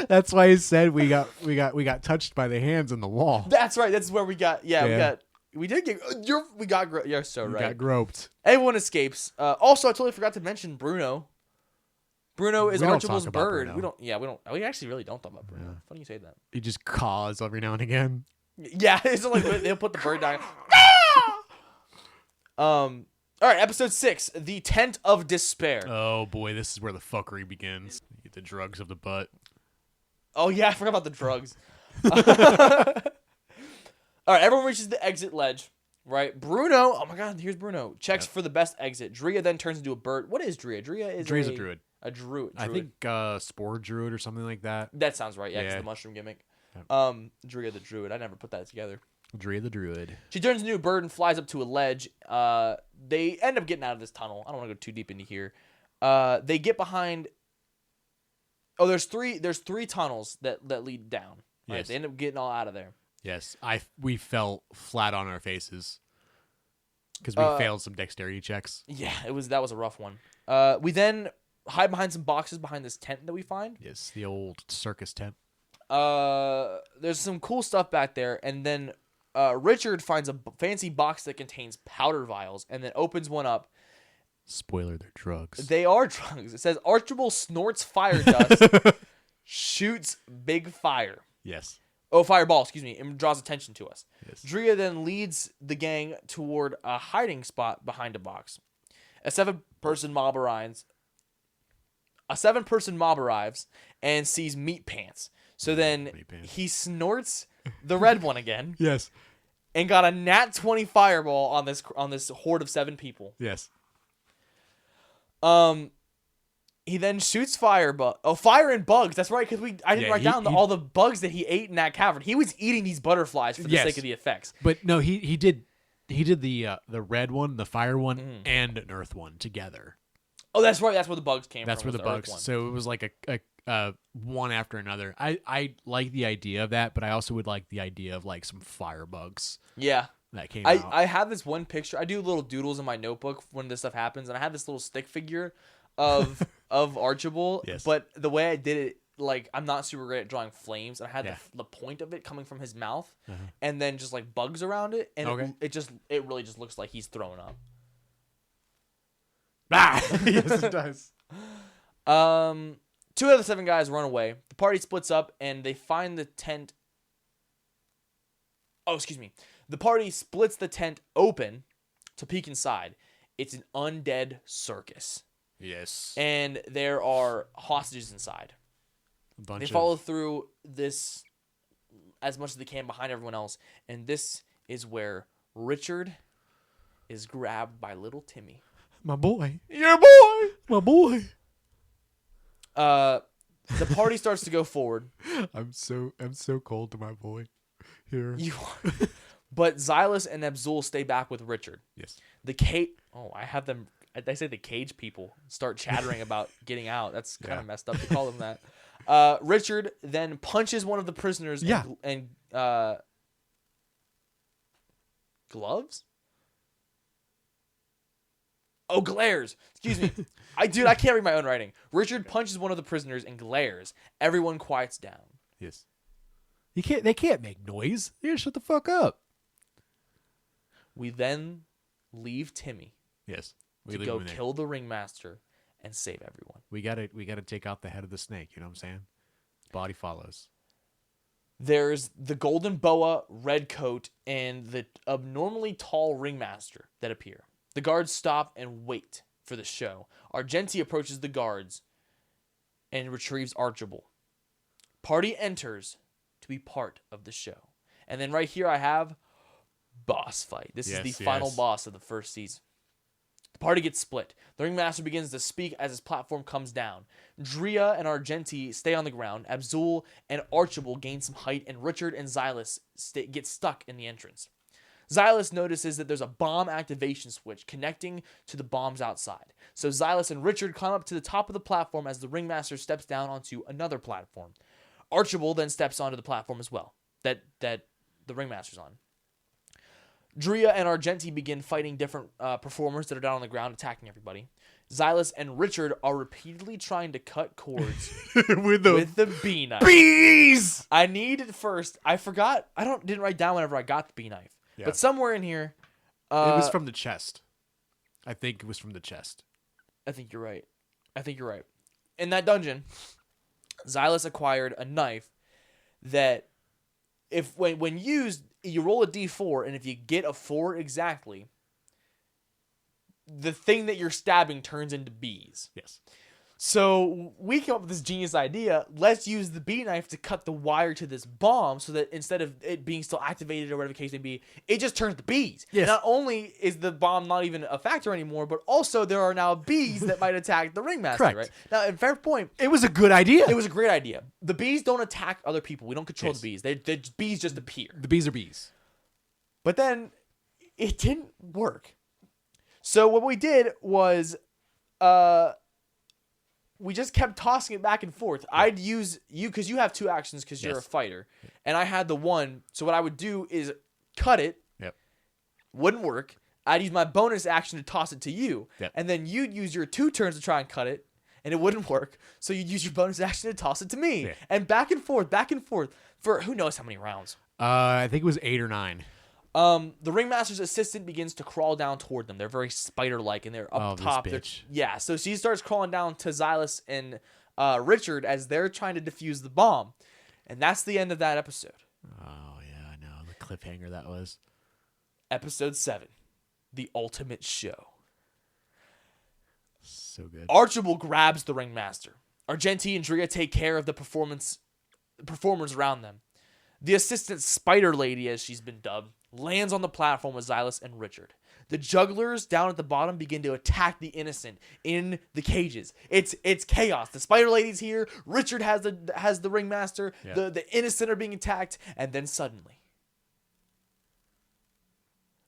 That's why he said we got touched by the hands in the wall. That's right. That's where we got. We did get. We got. You're so right. We got groped. Everyone escapes. Also, I totally forgot to mention Bruno. Bruno is Archibald's bird. Bruno. We actually really don't talk about Bruno. Yeah. Funny you say that. He just caws every now and again. Yeah, it's like they'll put the bird down. All right, episode 6, The Tent of Despair. Oh boy, this is where the fuckery begins. You get the drugs of the butt. Oh yeah, I forgot about the drugs. All right, everyone reaches the exit ledge, right? Bruno, oh my god, here's Bruno. Checks for the best exit. Drea then turns into a bird. What is Drea? Drea's a druid. A druid. I think spore druid or something like that. That sounds right. Yeah, it's the mushroom gimmick. Yeah. Drea the druid. I never put that together. Drea the druid. She turns into a bird and flies up to a ledge. They end up getting out of this tunnel. I don't want to go too deep into here. They get behind. Oh, there's three tunnels that lead down. Right? Yes. They end up getting all out of there. Yes, we fell flat on our faces because we failed some dexterity checks. Yeah, that was a rough one. We then hide behind some boxes behind this tent that we find. Yes, the old circus tent. There's some cool stuff back there, and then Richard finds a fancy box that contains powder vials, and then opens one up. Spoiler, they're drugs. They are drugs. It says Archibald snorts fire dust, shoots big fire. Yes. Oh, fireball, excuse me, and draws attention to us. Yes. Drea then leads the gang toward a hiding spot behind a box. A seven-person mob arrives and sees Meat Pants. So then he snorts the red one again. Yes. And got a nat 20 fireball on this horde of 7 people. Yes. He then shoots fire and bugs. That's right, because I didn't write down all the bugs that he ate in that cavern. He was eating these butterflies for the sake of the effects. But no, he did the red one, the fire one, and an earth one together. Oh, that's right. That's where the bugs came from. That's where the bugs. So it was like a one after another. I like the idea of that, but I also would like the idea of like some fire bugs. Yeah. That came out. I have this one picture. I do little doodles in my notebook when this stuff happens, and I have this little stick figure of Archibald. Yes. But the way I did it, like, I'm not super great at drawing flames. I had the point of it coming from his mouth, and then just like bugs around it, and it really just looks like he's throwing up. Yes, it does. 2 of the 7 guys run away. The party splits up, and they find the tent. Oh, excuse me. The party splits the tent open to peek inside. It's an undead circus. Yes. And there are hostages inside. They follow through this as much as they can behind everyone else. And this is where Richard is grabbed by little Timmy. My boy. Your boy. My boy. The party starts to go forward. I'm so cold to my boy here. You are. But Xylus and Abzul stay back with Richard. Yes. I have them. They say the cage people start chattering about getting out. That's kind of messed up to call them that. Richard then punches one of the prisoners. And gloves. Oh, glares. Excuse me. I can't read my own writing. Richard punches one of the prisoners and glares. Everyone quiets down. Yes. They can't make noise. They just shut the fuck up. We then leave Timmy. Yes. To go kill the ringmaster and save everyone. We gotta take out the head of the snake. You know what I'm saying? Body follows. There's the golden boa, red coat, and the abnormally tall ringmaster that appear. The guards stop and wait for the show. Argenti approaches the guards and retrieves Archibald. Party enters to be part of the show. And then right here I have boss fight. This is the final boss of the first season. The party gets split. The ringmaster begins to speak as his platform comes down. Drea and Argenti stay on the ground. Abzul and Archibald gain some height, and Richard and Xylus get stuck in the entrance. Xylus notices that there's a bomb activation switch connecting to the bombs outside. So Xylus and Richard climb up to the top of the platform as the ringmaster steps down onto another platform. Archibald then steps onto the platform as well that the ringmaster's on. Drea and Argenti begin fighting different performers that are down on the ground, attacking everybody. Xylus and Richard are repeatedly trying to cut cords with the bee knife. Bees! I forgot. Didn't write down whenever I got the bee knife. Yeah. But somewhere in here. It was from the chest. I think it was from the chest. I think you're right. In that dungeon, Xylus acquired a knife that, when used, you roll a d4, and if you get a 4 exactly, the thing that you're stabbing turns into bees. Yes. So we came up with this genius idea. Let's use the bee knife to cut the wire to this bomb so that instead of it being still activated or whatever the case may be, it just turns to bees. Yes. Not only is the bomb not even a factor anymore, but also there are now bees that might attack the ringmaster. Correct. Right? Now, in fair point, it was a good idea. It was a great idea. The bees don't attack other people. We don't control the bees. The bees just appear. The bees are bees. But then it didn't work. So what we did was we just kept tossing it back and forth. Yeah. I'd use you because you have 2 actions because you're a fighter. Yeah. And I had the 1. So what I would do is cut it. Yep. Wouldn't work. I'd use my bonus action to toss it to you. Yep. And then you'd use your 2 turns to try and cut it. And it wouldn't work. So you'd use your bonus action to toss it to me. Yeah. And back and forth for who knows how many rounds. I think it was 8 or 9. The ringmaster's assistant begins to crawl down toward them. They're very spider-like, and they're up top. This bitch. Yeah, so she starts crawling down to Xylus and Richard as they're trying to defuse the bomb. And that's the end of that episode. Oh, yeah, I know. The cliffhanger that was. Episode 7, The Ultimate Show. So good. Archibald grabs the ringmaster. Argenti and Drea take care of the performers around them. The assistant Spider Lady, as she's been dubbed, lands on the platform with Xylus and Richard. The jugglers down at the bottom begin to attack the innocent in the cages. It's chaos. The Spider Lady's here. Richard has the ringmaster. Yeah. The innocent are being attacked, and then suddenly,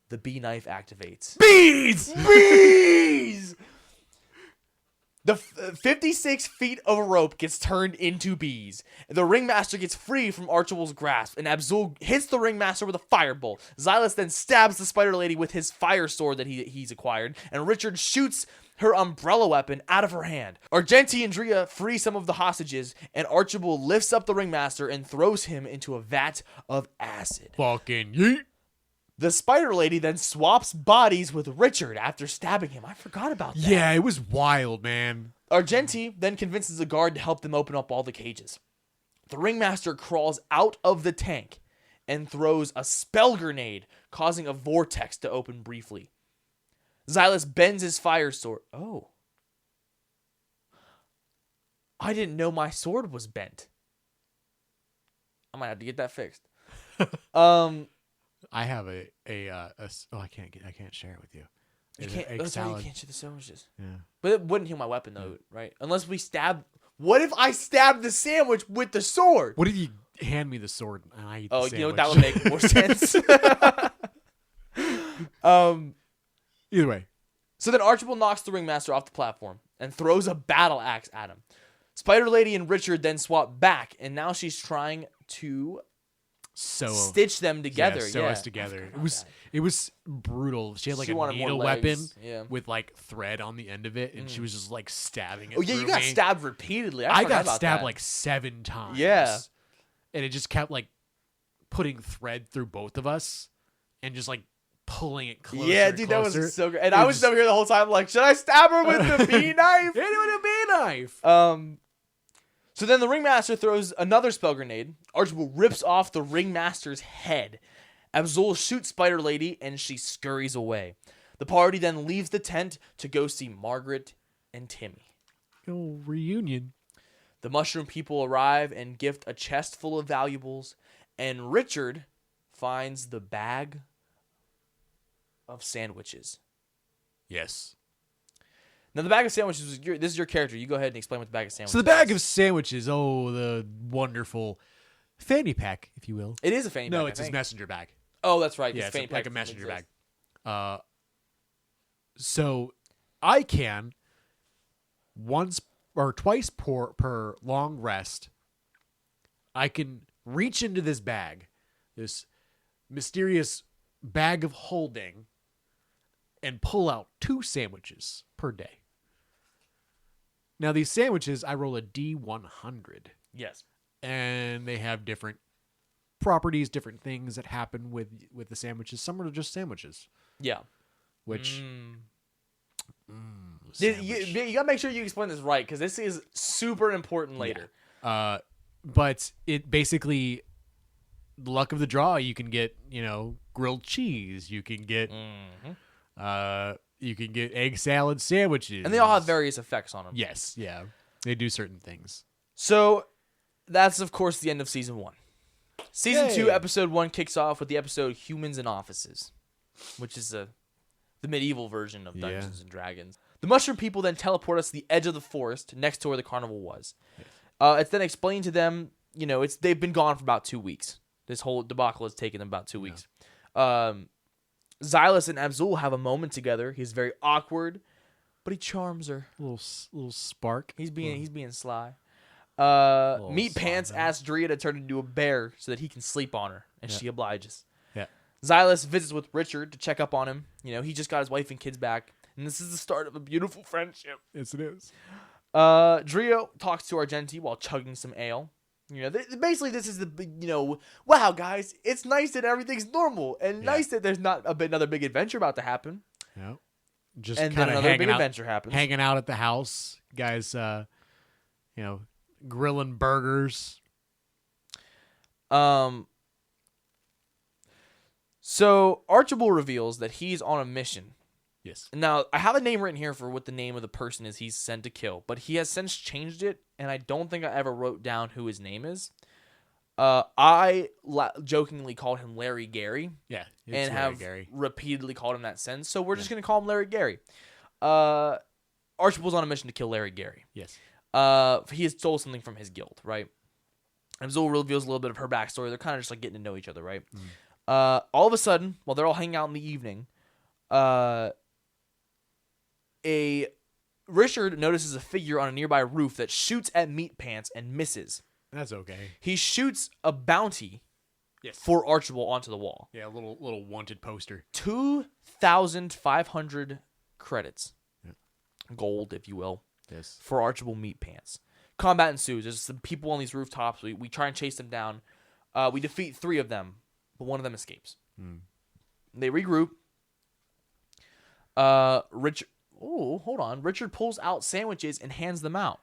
the bee knife activates. Bees! Bees! The 56 feet of rope gets turned into bees. The ringmaster gets free from Archibald's grasp, and Abzul hits the ringmaster with a firebolt. Xylus then stabs the spider lady with his fire sword that he's acquired, and Richard shoots her umbrella weapon out of her hand. Argenti and Drea free some of the hostages, and Archibald lifts up the ringmaster and throws him into a vat of acid. Fucking yeet. The spider lady then swaps bodies with Richard after stabbing him. I forgot about that. Yeah, it was wild, man. Argenti then convinces the guard to help them open up all the cages. The ringmaster crawls out of the tank and throws a spell grenade, causing a vortex to open briefly. Xylus bends his fire sword. Oh. I didn't know my sword was bent. I might have to get that fixed. I have I can't share it with you. That's why you can't share the sandwiches. Yeah. But it wouldn't heal my weapon though, right? Unless we stab. What if I stab the sandwich with the sword? What if you hand me the sword and I eat the sandwich? You know, that would make more sense. Either way. So then Archibald knocks the ringmaster off the platform and throws a battle axe at him. Spider Lady and Richard then swap back, and now she's trying to stitch them together. Sew us together. It was brutal. She had like a needle weapon with like thread on the end of it, and she was just like stabbing it. Oh yeah, you got stabbed repeatedly. I got stabbed like 7 times. Yeah, and it just kept like putting thread through both of us, and just like pulling it closer. Yeah, and dude, closer. that was so good. And I was over here the whole time like, should I stab her with the bee knife? Hit it with a bee knife. So then the ringmaster throws another spell grenade. Archibald rips off the ringmaster's head. Abzul shoots Spider Lady, and she scurries away. The party then leaves the tent to go see Margaret and Timmy. Oh, reunion. The mushroom people arrive and gift a chest full of valuables, and Richard finds the bag of sandwiches. Yes. Now, the bag of sandwiches, this is your character. You go ahead and explain what the bag of sandwiches is. So the bag of sandwiches, the wonderful fanny pack, if you will. It is a fanny pack, No, it's his messenger bag. Oh, that's right. Yeah, it's fanny like pack a messenger exists. bag. So I can once or twice per long rest, I can reach into this bag, this mysterious bag of holding, and pull out 2 sandwiches per day. Now, these sandwiches, I roll a D100. Yes. And they have different properties, different things that happen with the sandwiches. Some are just sandwiches. Yeah. Which... You gotta make sure you explain this right, because this is super important later. Yeah. But it basically... luck of the draw, you can get, grilled cheese. You can get... you can get egg salad sandwiches. And they all have various effects on them. Yes, yeah. They do certain things. So, that's, of course, the end of Season 1. Season Yay. 2, Episode 1 kicks off with the episode Humans in Offices, which is the medieval version of Dungeons and Dragons. The mushroom people then teleport us to the edge of the forest next to where the carnival was. It's then explained to them, they've been gone for about 2 weeks. This whole debacle has taken them about 2 weeks. Xylus and Abzul have a moment together. He's very awkward, but he charms her. A little spark. He's being sly. Little Meat Pants slime. asks Drea to turn into a bear so that he can sleep on her, and she obliges. Yeah. Xylus visits with Richard to check up on him. He just got his wife and kids back, and this is the start of a beautiful friendship. Yes, it is. Drea talks to Argenti while chugging some ale. Basically, this is wow, guys, it's nice that everything's normal, and nice that there's not another big adventure about to happen. Yeah. Just And kind then of another big adventure happens. hanging out at the house, guys. Grilling burgers. So Archibald reveals that he's on a mission. Yes. Now, I have a name written here for what the name of the person is he's sent to kill, but he has since changed it, and I don't think I ever wrote down who his name is. I jokingly called him Larry Gary. Yeah. And Larry have Gary. repeatedly called him that since, so we're just going to call him Larry Gary. Archibald's on a mission to kill Larry Gary. Yes. He has stole something from his guild, right? And Zoe reveals a little bit of her backstory. They're kind of just like getting to know each other, right? All of a sudden, while they're all hanging out in the evening, Richard notices a figure on a nearby roof that shoots at Meat Pants and misses. That's okay. He shoots a bounty Yes. for Archibald onto the wall. Yeah, a little wanted poster. 2,500 credits. Yeah. Gold, if you will. Yes. For Archibald Meat Pants. Combat ensues. There's some people on these rooftops. We try and chase them down. We defeat 3 of them, but one of them escapes. They regroup. Richard. Oh, hold on. Richard pulls out sandwiches and hands them out.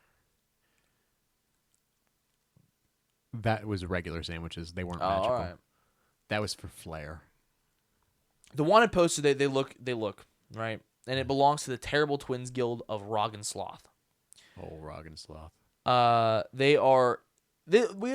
That was regular sandwiches. They weren't Oh, magical. all right. That was for flair. The wanted poster, they look, right? And it belongs to the Terrible Twins Guild of Rog and Sloth. Oh, Rog and Sloth. We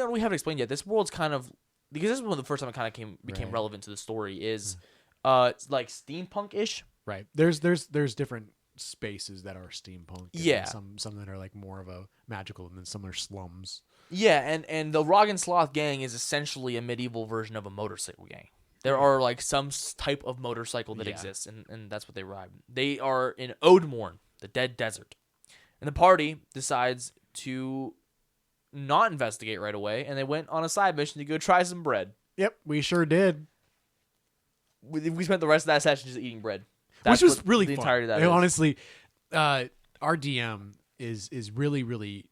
haven't explained yet. This world's kind of, because this is one of the first time it kind of became relevant to the story, is it's like steampunk-ish. Right. There's different spaces that are steampunk. And Yeah. Some that are like more of a magical, and then some are slums. Yeah, and the Rog and Sloth gang is essentially a medieval version of a motorcycle gang. There are like some type of motorcycle that exists, and that's what they ride. They are in Odemorn, the Dead Desert. And the party decides to not investigate right away, and they went on a side mission to go try some bread. Yep, we sure did. We spent the rest of that session just eating bread. Which was really the fun. entirety of that And is. honestly, our DM is really, really,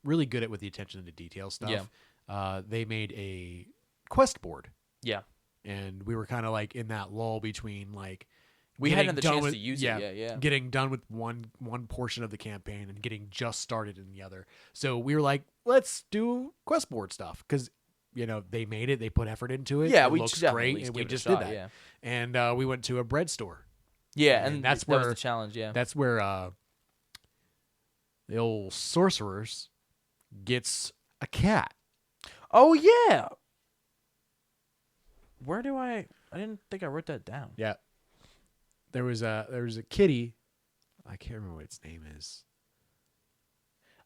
really good at with the attention to detail stuff. Yeah. They made a quest board. Yeah. and we were kind of like in that lull between like we hadn't had the chance with, to use it yet. Yeah, getting done with one portion of the campaign and getting just started in the other. So we were like, let's do quest board stuff because they made it, they put effort into it. Yeah, it we looks just great, and we just did that. Yeah. And we went to a bread store. Yeah, and that's that where was the challenge. Yeah, that's where the old sorcerers gets a cat. Oh yeah. Where do I didn't think I wrote that down. Yeah. There was a kitty. I can't remember what its name is.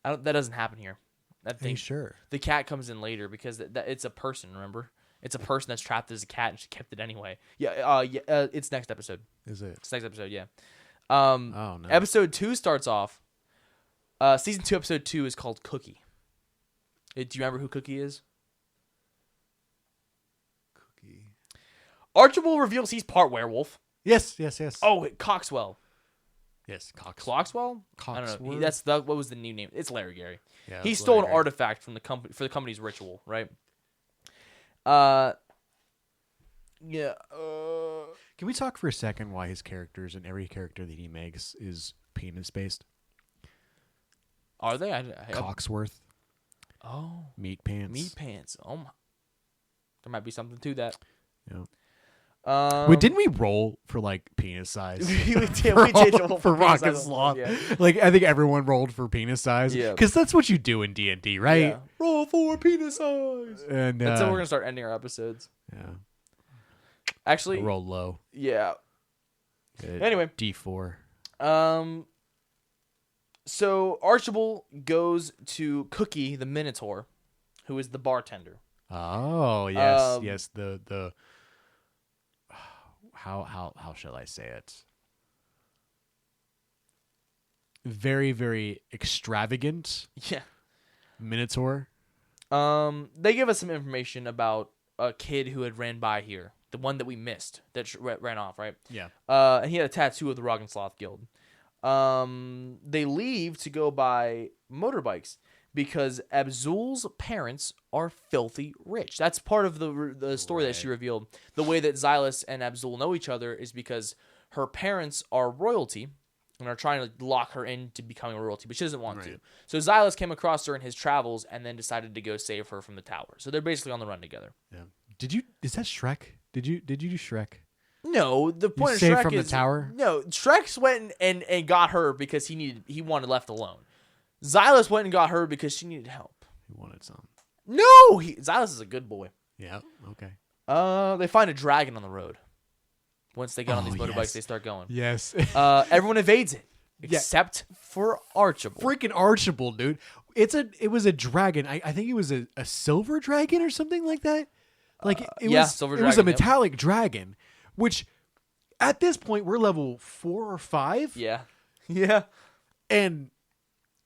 That doesn't happen here. That thing. Are you sure? The cat comes in later because it's a person. Remember, it's a person that's trapped as a cat, and she kept it anyway. Yeah. It's next episode. Is it? It's next episode. Yeah. Oh no. Episode 2 starts off. Season 2, episode 2 is called Cookie. Do you remember who Cookie is? Cookie. Archibald reveals he's part werewolf. Yes. Oh, Coxwell. Yes, Cloxwell? I don't know. Coxworth? What was the new name? It's Larry Gary. Yeah, he stole an artifact from the company for the company's ritual, right? Yeah. Can we talk for a second why his characters and every character that he makes is penis based? Are they? Coxworth. Oh. Meat pants. Meat pants. Oh my. There might be something to that. Yeah. Wait, didn't we roll for like penis size? we did roll for Rocket Sloth. Yeah. Like I think everyone rolled for penis size. Yeah. Because that's what you do in D&D, right? Yeah. Roll for penis size. And that's how we're gonna start ending our episodes. Yeah. Actually, I rolled low. Yeah. Anyway. D4. So Archibald goes to Cookie the Minotaur, who is the bartender. Oh yes, yes. The how shall I say it? Very, very extravagant. Yeah. Minotaur. They give us some information about a kid who had ran by here, the one that we missed that ran off, right? Yeah. And he had a tattoo of the Rock and Sloth Guild. They leave to go buy motorbikes because Abzul's parents are filthy rich. That's part of the story that she revealed. The way that Xylus and Abzul know each other is because her parents are royalty and are trying to lock her into becoming royalty, but she doesn't want to. So Xylus came across her in his travels and then decided to go save her from the tower. So they're basically on the run together. Yeah. Is that Shrek? Did you do Shrek? No, the point of Shrek from is the tower. No, Shrek went and got her because he wanted left alone. Xylus went and got her because she needed help. He wanted some. No, Xylus is a good boy. Yeah. Okay. They find a dragon on the road. Once they get on these motorbikes, they start going. Yes. Everyone evades it except for Archibald. Freaking Archibald, dude! It was a dragon. I think it was a silver dragon or something like that. Like silver dragon. It was a metallic dragon. Which, at this point, we're level 4 or 5. Yeah. And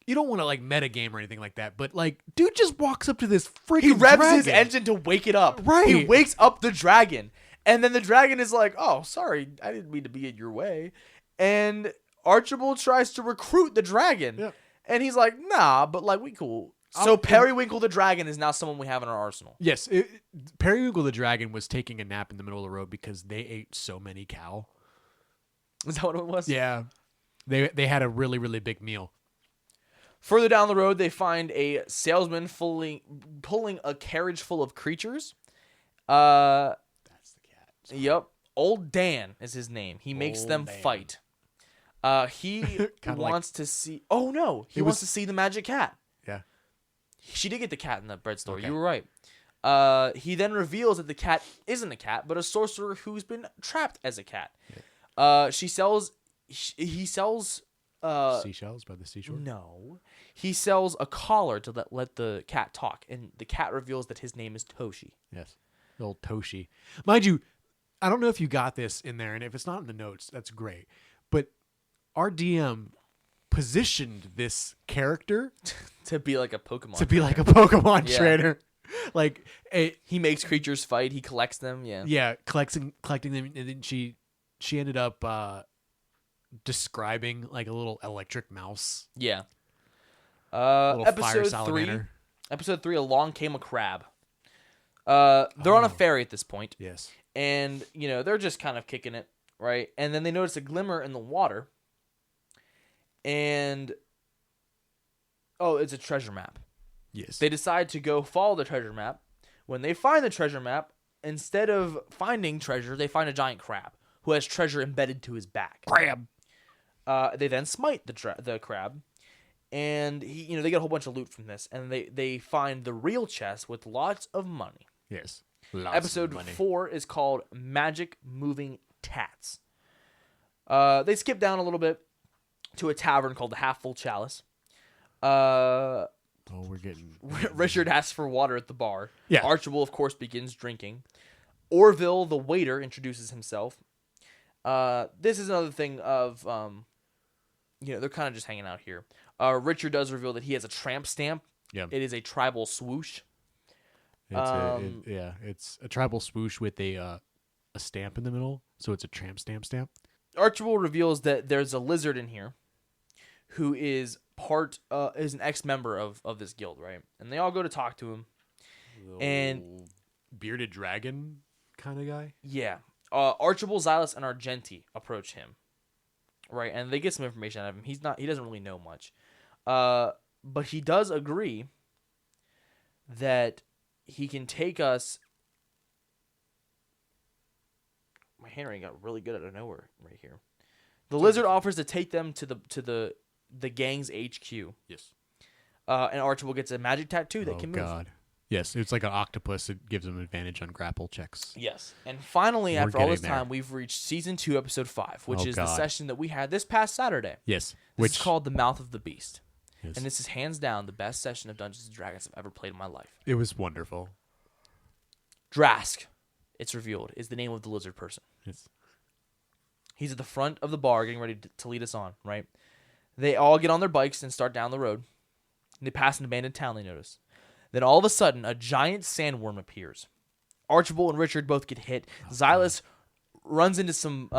you don't want to like metagame or anything like that, but like, dude just walks up to this freaking He revs dragon. his engine to wake it up. Right. He wakes up the dragon, and then the dragon is like, "Oh, sorry, I didn't mean to be in your way." And Archibald tries to recruit the dragon, and he's like, "Nah, but like we cool." So Periwinkle the dragon is now someone we have in our arsenal. Yes, Periwinkle the dragon was taking a nap in the middle of the road because they ate so many cow. Is that what it was? Yeah, they had a really, really big meal. Further down the road, they find a salesman pulling a carriage full of creatures. That's the cat. Sorry. Yep, Old Dan is his name. He makes them fight. He wants to see. Oh no, he wants to see the magic cat. Yeah. She did get the cat in the bread store. Okay. You were right. He then reveals that the cat isn't a cat, but a sorcerer who's been trapped as a cat. Yeah. He sells seashells by the seashore. No, he sells a collar to let the cat talk, and the cat reveals that his name is Toshi. Yes, the old Toshi. Mind you, I don't know if you got this in there, and if it's not in the notes, that's great. But our DM positioned this character to be like a Pokemon. Trainer. Like he makes creatures fight. He collects them. Yeah, collecting them, and then she ended up describing like a little electric mouse. Yeah. Little fire Episode salamander. 3. Episode 3. Along came a crab. They're on a ferry at this point. Yes. And, they're just kind of kicking it, right? And then they notice a glimmer in the water. And, it's a treasure map. Yes. They decide to go follow the treasure map. When they find the treasure map, instead of finding treasure, they find a giant crab who has treasure embedded to his back. Crab. They then smite the crab, and they get a whole bunch of loot from this, and they find the real chest with lots of money. Yes. Episode 4 is called Magic Moving Tats. They skip down a little bit to a tavern called the Half Full Chalice. We're getting... Richard asks for water at the bar. Yeah. Archibald, of course, begins drinking. Orville, the waiter, introduces himself. This is another thing of, they're kind of just hanging out here. Richard does reveal that he has a tramp stamp. Yeah. It is a tribal swoosh. It's a tribal swoosh with a stamp in the middle, so it's a tramp stamp. Archibald reveals that there's a lizard in here who is is an ex-member of this guild, right? And they all go to talk to him. And bearded dragon kind of guy? Yeah. Archibald, Xylus, and Argenti approach him. Right? And they get some information out of him. He doesn't really know much. But he does agree that he can take us. My handwriting got really good out of nowhere right here. The lizard offers to take them to the gang's HQ. Yes. And Archibald gets a magic tattoo that can move. Oh, God. Yes, it's like an octopus. It gives him advantage on grapple checks. Yes. And finally, after all this time, we've reached Season 2, Episode 5, which is the session that we had this past Saturday. Yes. Which is called The Mouth of the Beast. Yes. And this is hands down the best session of Dungeons & Dragons I've ever played in my life. It was wonderful. Drask, it's revealed, is the name of the lizard person. Yes. He's at the front of the bar getting ready to lead us on, right? They all get on their bikes and start down the road. They pass an abandoned town, they notice. Then all of a sudden, a giant sandworm appears. Archibald and Richard both get hit. Xylus runs into some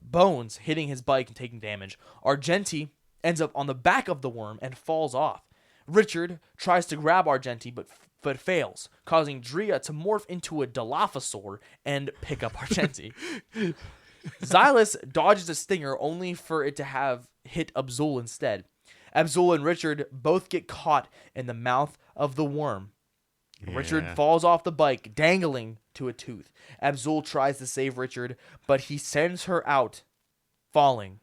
bones, hitting his bike and taking damage. Argenti ends up on the back of the worm and falls off. Richard tries to grab Argenti, but fails, causing Drea to morph into a Dilophosaur and pick up Argenti. Xylus dodges a stinger only for it to have hit Abzul instead. Abzul and Richard both get caught in the mouth of the worm. Yeah. Richard falls off the bike, dangling to a tooth. Abzul tries to save Richard, but he sends her out, falling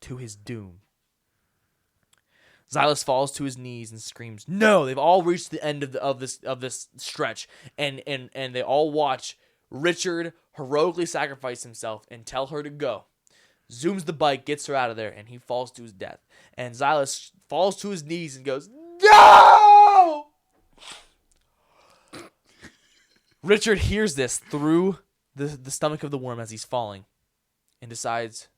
to his doom. Xylus falls to his knees and screams, "No!" They've all reached the end of this stretch, and they all watch Richard heroically sacrifice himself and tell her to go. Zooms the bike, gets her out of there, and he falls to his death. And Xylus falls to his knees and goes, "No!" Richard hears this through the stomach of the worm as he's falling and decides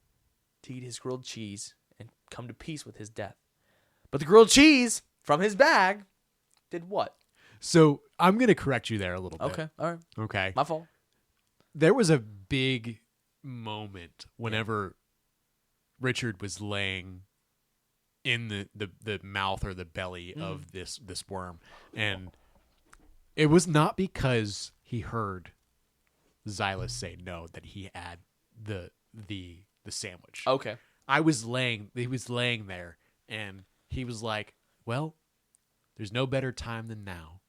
to eat his grilled cheese and come to peace with his death. But the grilled cheese from his bag did what? So I'm going to correct you there a little bit. Okay, all right. Okay. My fault. There was a big moment whenever Richard was laying in the mouth or the belly of this worm. And it was not because he heard Xylus say no that he had the sandwich. Okay. He was laying there and he was like, well, there's no better time than now.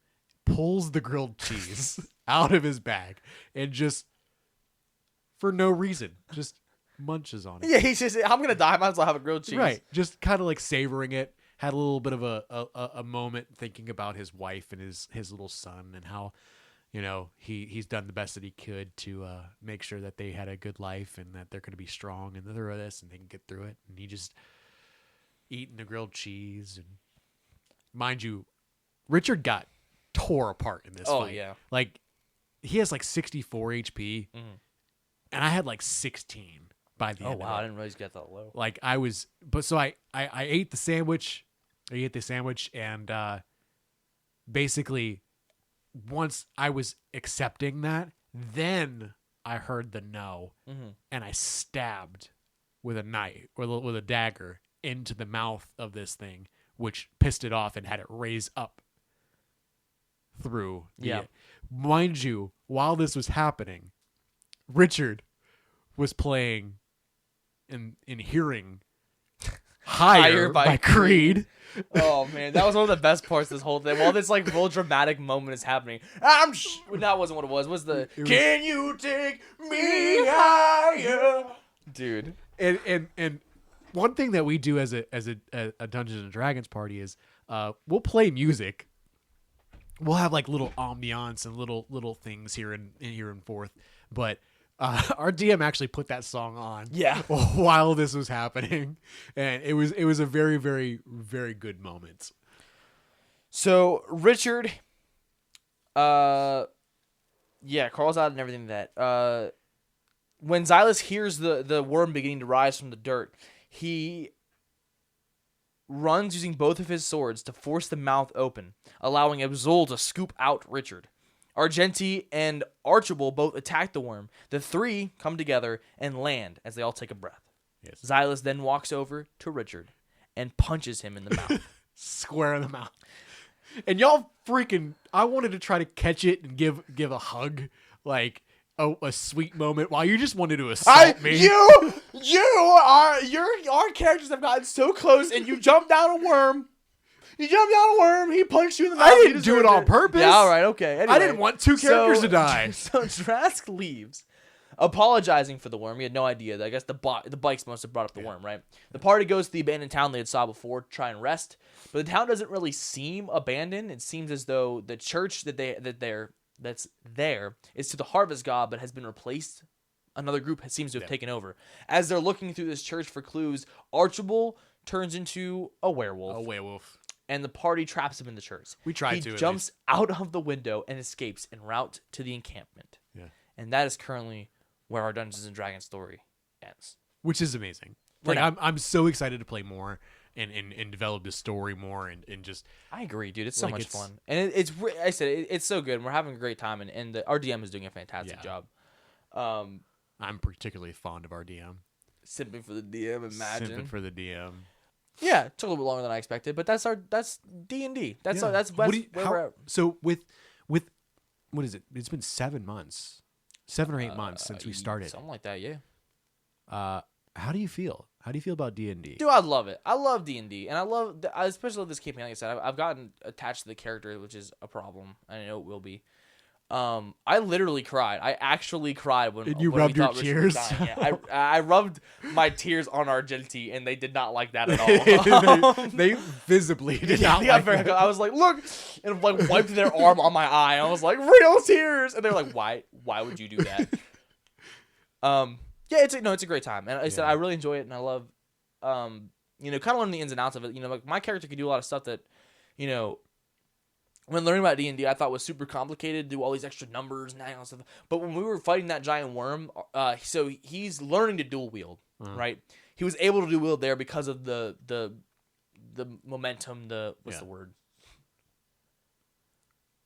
Pulls the grilled cheese out of his bag and just, for no reason, just munches on it. Yeah, he's just, I'm going to die. I might as well have a grilled cheese. Right. Just kind of like savoring it. Had a little bit of a moment thinking about his wife and his little son and how, he's done the best that he could to make sure that they had a good life and that they're going to be strong and they're this and they can get through it. And he just eating the grilled cheese. And mind you, Richard got tore apart in this fight. Oh, yeah. Like, he has like 64 HP, and I had like 16 by the end. Oh, wow. I didn't realize you got that low. Like, so I ate the sandwich. I ate the sandwich, and basically, once I was accepting that, then I heard the no, and I stabbed with a knife or with a dagger into the mouth of this thing, which pissed it off and had it raise up through. mind you, while this was happening, Richard was playing in hearing Higher by Creed. Oh man, that was one of the best parts of this whole thing. While this like real dramatic moment is happening, that wasn't what it was. Was the "Can you take me higher," dude? And one thing that we do as a Dungeons and Dragons party is we'll play music. We'll have like little ambiance and little things here and forth, but our DM actually put that song on while this was happening, and it was a very, very, very good moment. So Richard, crawls out and everything when Xylus hears the worm beginning to rise from the dirt, he runs using both of his swords to force the mouth open, allowing Absol to scoop out Richard. Argenti and Archibald both attack the worm. The three come together and land as they all take a breath. Yes. Xylus then walks over to Richard and punches him in the mouth. Square in the mouth. And y'all freaking... I wanted to try to catch it and give a hug, like a sweet moment, while you just wanted to assault me. Our characters have gotten so close, and you jumped down a worm. He punched you in the mouth. I didn't do it on purpose. Yeah, all right, okay. Anyway, I didn't want two characters to die. So Drask leaves, apologizing for the worm. He had no idea. I guess the bikes must have brought up the worm, right? The party goes to the abandoned town they had saw before to try and rest, but the town doesn't really seem abandoned. It seems as though the church that's there is to the harvest god, but has been replaced. Another group seems to have taken over. As they're looking through this church for clues, Archibald turns into a werewolf. And the party traps him in the church. We tried He jumps out of the window and escapes en route to the encampment. Yeah. And that is currently where our Dungeons and Dragons story ends. Which is amazing. Like I'm so excited to play more and develop the story more and just... I agree, dude. It's so much fun. And it's so good. And we're having a great time. And our DM is doing a fantastic job. I'm particularly fond of our DM. Simping for the DM, imagine. Simping for the DM. Yeah, it took a little bit longer than I expected, but that's D&D. That's where we're at. So with what is it? It's been 7 months, 7 or 8 months since we started. Something like that, yeah. How do you feel? How do you feel about D&D? Dude, I love it. I love D&D, and I especially love this campaign. Like I said, I've gotten attached to the character, which is a problem. I know it will be. I literally cried. I actually cried when you rubbed your tears. Yeah, I rubbed my tears on Argenti, and they did not like that at all. They visibly did not. Like that. I was like, look, and like wiped their arm on my eye. I was like, real tears, and they're like, why would you do that? It's a great time, and I said I really enjoy it, and I love, kind of learning the ins and outs of it. Like my character could do a lot of stuff that, when learning about D&D, I thought was super complicated, do all these extra numbers and that kind of stuff. But when we were fighting that giant worm, so he's learning to dual wield, right? He was able to dual wield there because of the momentum, what's the word?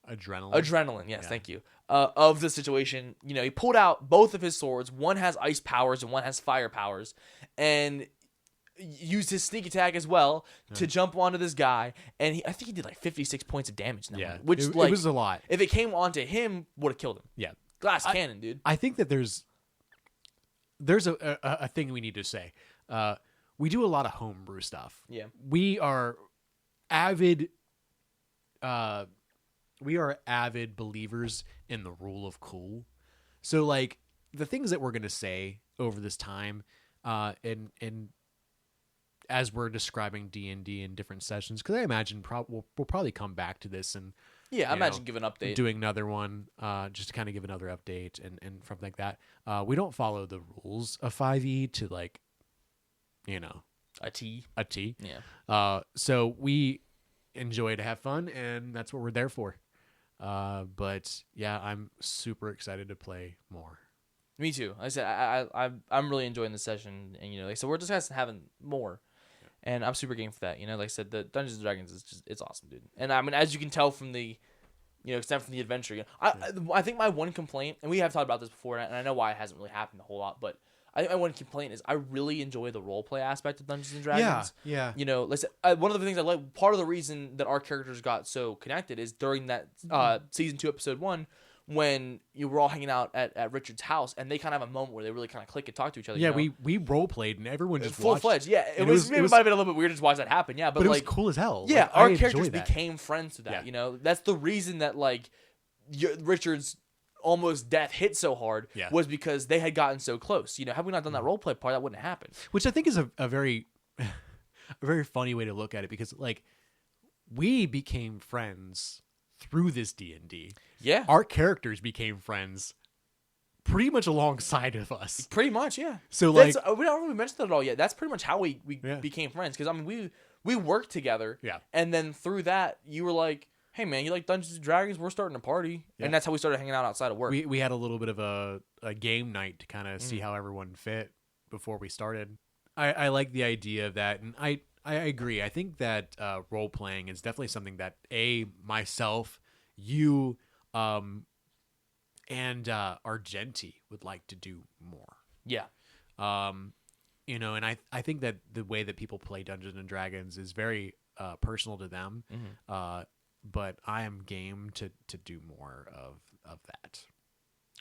Adrenaline, yes, thank you. Of the situation. He pulled out both of his swords. One has ice powers and one has fire powers. And used his sneak attack as well to jump onto this guy, and I think he did like 56 points of damage in that one, which it was a lot. If it came onto him, would have killed him. Yeah, glass cannon, dude. I think that there's a thing we need to say. We do a lot of homebrew stuff. Yeah, we are avid believers in the rule of cool. So like the things that we're gonna say over this time, and as we're describing D&D in different sessions, because I imagine we'll probably come back to this and I imagine give an update, doing another one, just to kind of give another update and something like that. We don't follow the rules of 5e to like, a T. Yeah. So we enjoy to have fun, and that's what we're there for. But yeah, I'm super excited to play more. Me too. Like I said I'm really enjoying the session, and so we're just having more. And I'm super game for that. Like I said, the Dungeons & Dragons is it's awesome, dude. And I mean, as you can tell from the, extent from the adventure, I think my one complaint, and we have talked about this before, and I know why it hasn't really happened a whole lot, but I think my one complaint is I really enjoy the role play aspect of Dungeons & Dragons. Yeah. Like I said, one of the things I like, part of the reason that our characters got so connected is during that season 2, episode 1, when you were all hanging out at Richard's house, and they kind of have a moment where they really kind of click and talk to each other. Yeah, you know? we role played, and everyone just full fledged. Yeah, it might have been a little bit weird to watch that happen. Yeah, but it like, was cool as hell. Yeah, like, our characters that. became friends through that. Yeah. You know, that's the reason that like Richard's almost death hit so hard was because they had gotten so close. You know, had we not done that role play part, that wouldn't have happened. Which I think is a very a very funny way to look at it, because like we became friends through this D&D. Yeah, our characters became friends pretty much alongside of us. Pretty much, yeah. So like, we don't really mention that at all yet. That's pretty much how we became friends. Because I mean, we worked together. Yeah. And then through that, you were like, "Hey man, you like Dungeons and Dragons? We're starting a party." Yeah. And that's how we started hanging out outside of work. We had a little bit of a game night to kind of see how everyone fit before we started. I like the idea of that, and I agree. I think that role playing is definitely something that myself, you, and Argenti would like to do more. Yeah. You know, and I think that the way that people play Dungeons and Dragons is very personal to them. Mm-hmm. But I am game to do more of that.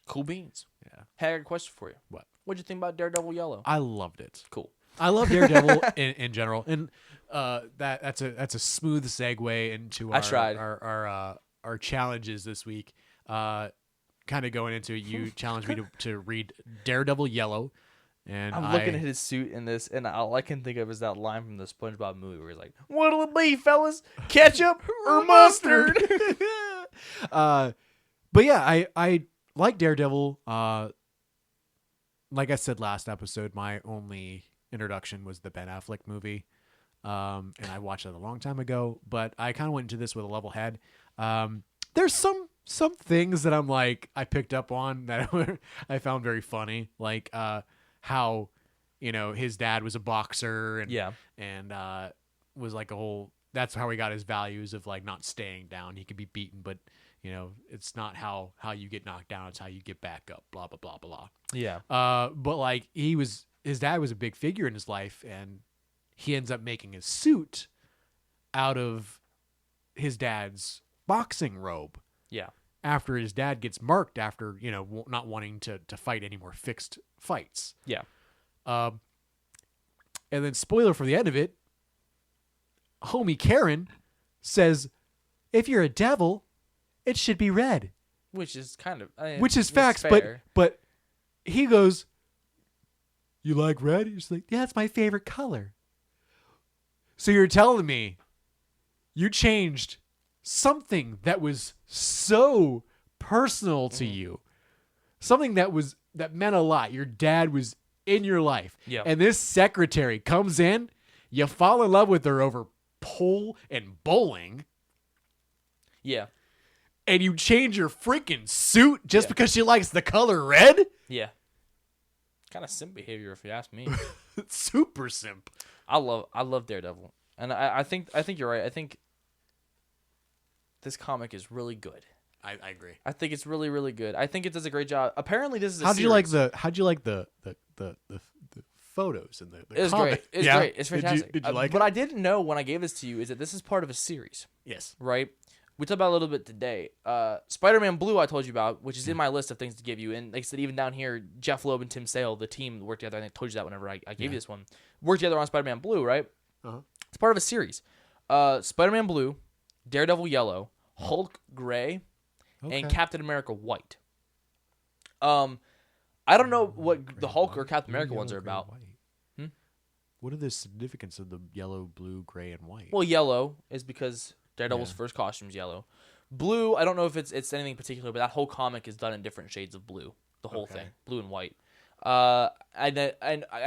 Cool beans. Yeah. Hey, I got a question for you. What? What'd you think about Daredevil Yellow? I loved it. Cool. I love Daredevil in general, and that's a smooth segue into our challenges this week. Kind of going into it, you challenged me to read Daredevil Yellow, and I'm looking at his suit in this, and all I can think of is that line from the SpongeBob movie where he's like, "What'll it be, fellas? Ketchup or mustard?" But yeah, I like Daredevil. Like I said last episode, my only introduction was the Ben Affleck movie, and I watched it a long time ago. But I kind of went into this with a level head. There's some things that I'm like I picked up on that I found very funny, like how his dad was a boxer and was like a whole. That's how he got his values of like not staying down. He could be beaten, but it's not how you get knocked down. It's how you get back up. Blah blah blah blah. Yeah. But like his dad was a big figure in his life, and he ends up making a suit out of his dad's boxing robe. Yeah. After his dad gets marked after, not wanting to fight any more fixed fights. Yeah. And then spoiler for the end of it, homie Karen says, if you're a devil, it should be red. Which is kind of... which is facts, but he goes, you like red? He's like, yeah, it's my favorite color. So you're telling me you changed something that was so personal to you, something that meant a lot. Your dad was in your life, and this secretary comes in, you fall in love with her over pool and bowling, and you change your freaking suit just because she likes the color red. Kind of simp behavior, if you ask me. Super simp. I love Daredevil, and I think you're right. I think this comic is really good. I agree. I think it's really, really good. I think it does a great job. Apparently, this is a How'd you like series. the photos in the It was comic? great. It's great. It's fantastic. Did you like what it? I didn't know when I gave this to you is that this is part of a series. Yes. Right? We talked about it a little bit today. Spider-Man Blue I told you about, which is in my list of things to give you. And like I said, even down here, Jeff Loeb and Tim Sale, the team worked together. I think I told you that whenever I gave you this one. Worked together on Spider-Man Blue, right? Uh-huh. It's part of a series. Spider-Man Blue, Daredevil Yellow, Hulk Gray, and Captain America White. I don't know what the Hulk or Captain America ones are about. What are the significance of the yellow, blue, gray, and white? Well, yellow is because Daredevil's first costume is yellow. Blue, I don't know if it's anything particular, but that whole comic is done in different shades of blue. The whole thing, blue and white. I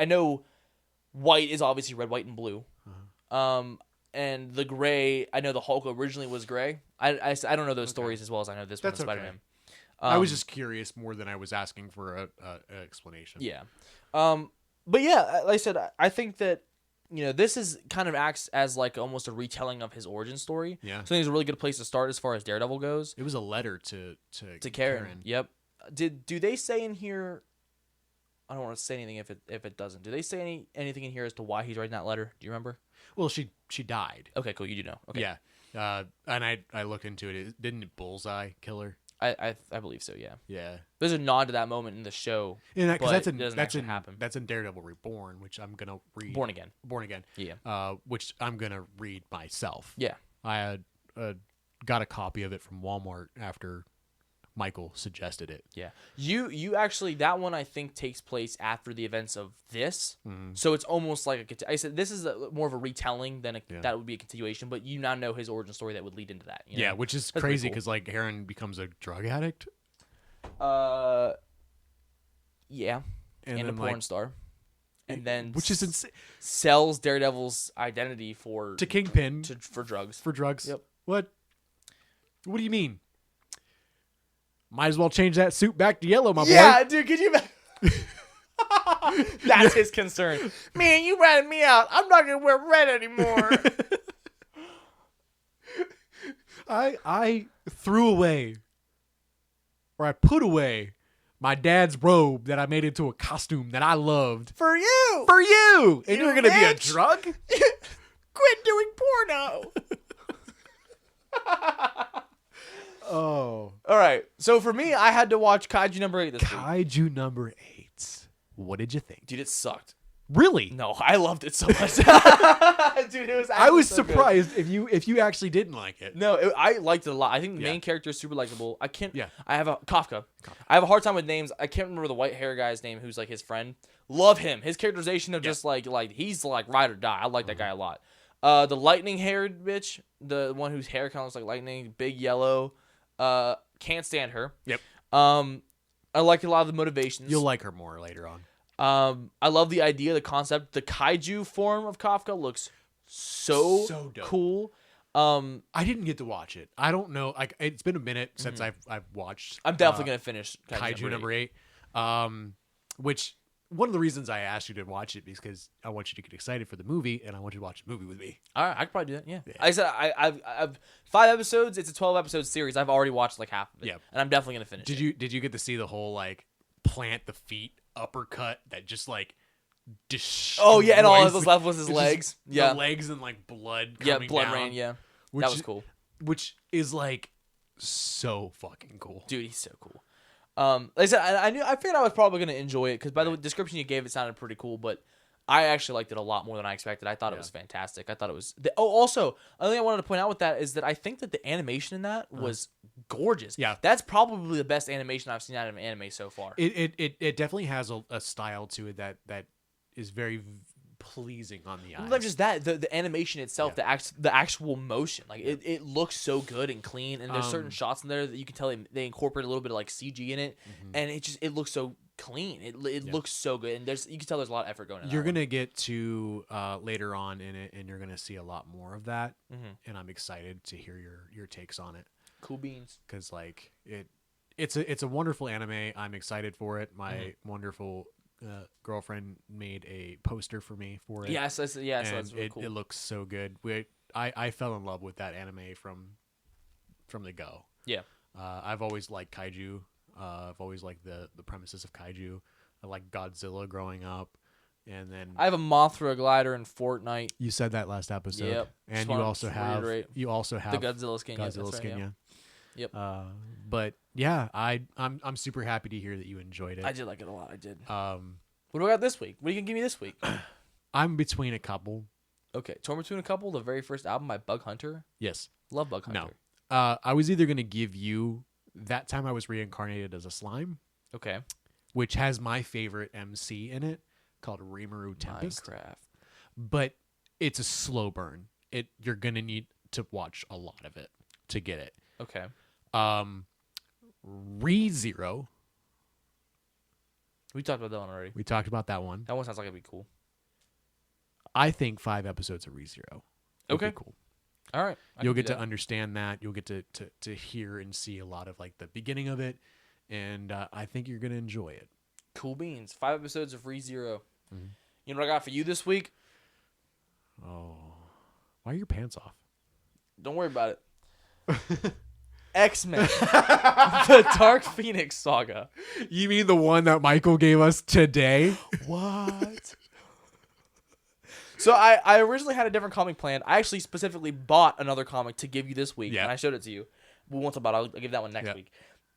know white is obviously red, white, and blue. And the gray, I know the Hulk originally was gray. I don't know those stories as well as I know this one with Spider-Man. I was just curious more than I was asking for an explanation. Yeah. But yeah, like I said, I think that this is kind of acts as like almost a retelling of his origin story. Yeah. So I think it's a really good place to start as far as Daredevil goes. It was a letter to Karen. Yep. Do they say in here? I don't want to say anything if it doesn't. Do they say anything in here as to why he's writing that letter? Do you remember? Well, she died. Okay, cool. You do know. Okay. Yeah. And I looked into it. Didn't Bullseye kill her? I believe so. Yeah. Yeah. There's a nod to that moment in the show. And because happen. That's in Daredevil Reborn, which I'm gonna read. Born Again. Yeah. Which I'm gonna read myself. Yeah. I had got a copy of it from Walmart after Michael suggested it. Yeah. You actually, that one I think takes place after the events of this. So it's almost like I said, this is more of a retelling than that would be a continuation, but you now know his origin story that would lead into that. You know? Yeah, which is That's crazy because like Aaron becomes a drug addict. Yeah. And a porn star. And then which is insane. Sells Daredevil's identity to Kingpin for drugs. For drugs. Yep. What do you mean? Might as well change that suit back to yellow, my boy. Yeah, dude, could you That's his concern. Man, you ratted me out. I'm not gonna wear red anymore. I threw away, or I put away, my dad's robe that I made into a costume that I loved. For you! And you're gonna be a drug? Quit doing porno! Oh. All right. So for me, I had to watch Kaiju number 8 this week. Kaiju number 8. What did you think? Dude, it sucked. Really? No, I loved it so much. Dude, it was I was so surprised good. if you actually didn't like it. No, I liked it a lot. I think the main character is super likable. I have a Kafka. Kafka. I have a hard time with names. I can't remember the white hair guy's name who's like his friend. Love him. His characterization of just like he's like ride or die. I like that guy a lot. The lightning haired bitch, the one whose hair kind of looks like lightning, big yellow. Can't stand her. Yep. I like a lot of the motivations. You'll like her more later on. I love the idea, the concept. The kaiju form of Kafka looks so dope. Cool. I didn't get to watch it. I don't know. Like it's been a minute since I've watched. I'm definitely gonna finish Kaiju number 8. Which one of the reasons I asked you to watch it because I want you to get excited for the movie and I want you to watch the movie with me. All right, I could probably do that. Yeah. I said I've 5 episodes. It's a 12 episode series. I've already watched like half of it. Yeah. And I'm definitely gonna finish. Did you get to see the whole like plant the feet uppercut that just like oh yeah, and all that was left was his legs. The legs and like blood coming blood down, rain. Yeah, that was cool. Which is like so fucking cool, dude. He's so cool. Like I said, I figured I was probably gonna enjoy it because by the description you gave, it sounded pretty cool. But I actually liked it a lot more than I expected. I thought it was fantastic. I thought it was. Also, another thing I wanted to point out with that is that I think that the animation in that was gorgeous. Yeah, that's probably the best animation I've seen out of an anime so far. It definitely has a style to it that is very pleasing on the eyes. Not just that, the animation itself, the actual motion, like it looks so good and clean. And there's certain shots in there that you can tell they incorporate a little bit of like CG in it, and it looks so clean. It looks so good, and you can tell there's a lot of effort going in. You're gonna get to later on in it, and you're gonna see a lot more of that. And I'm excited to hear your takes on it. Cool beans. Because like it's a wonderful anime. I'm excited for it. My wonderful girlfriend made a poster for me for it. Yes, so that's really cool. It looks so good. I fell in love with that anime from the go. Yeah. I've always liked kaiju. I've always liked the premises of kaiju. I like Godzilla growing up, and then I have a Mothra glider in Fortnite. You said that last episode. Yep. And you also have the Godzilla skin. Godzilla skin. Yeah. Yep. But yeah, I'm super happy to hear that you enjoyed it. I did like it a lot. I did. What do I got this week? What are you gonna give me this week? I'm between a couple. Okay, torn between a couple. The very first album by Bug Hunter. Yes. Love Bug Hunter. No. I was either gonna give you That Time I Was Reincarnated as a Slime. Okay. Which has my favorite MC in it, called Rimuru Tempest. Minecraft. But it's a slow burn. You're gonna need to watch a lot of it to get it. Okay. ReZero. We talked about that one already. We talked about that one. That one sounds like it'd be cool. I think 5 episodes of ReZero. Okay. Be cool. All right. You'll get to understand that. You'll get to hear and see a lot of like the beginning of it, and I think you're gonna enjoy it. Cool beans. 5 episodes of ReZero. You know what I got for you this week? Oh, why are your pants off? Don't worry about it. X-Men. The Dark Phoenix Saga. You mean the one that Michael gave us today? What? So I originally had a different comic planned. I actually specifically bought another comic to give you this week, and I showed it to you. We won't talk about it. I'll give that one next week.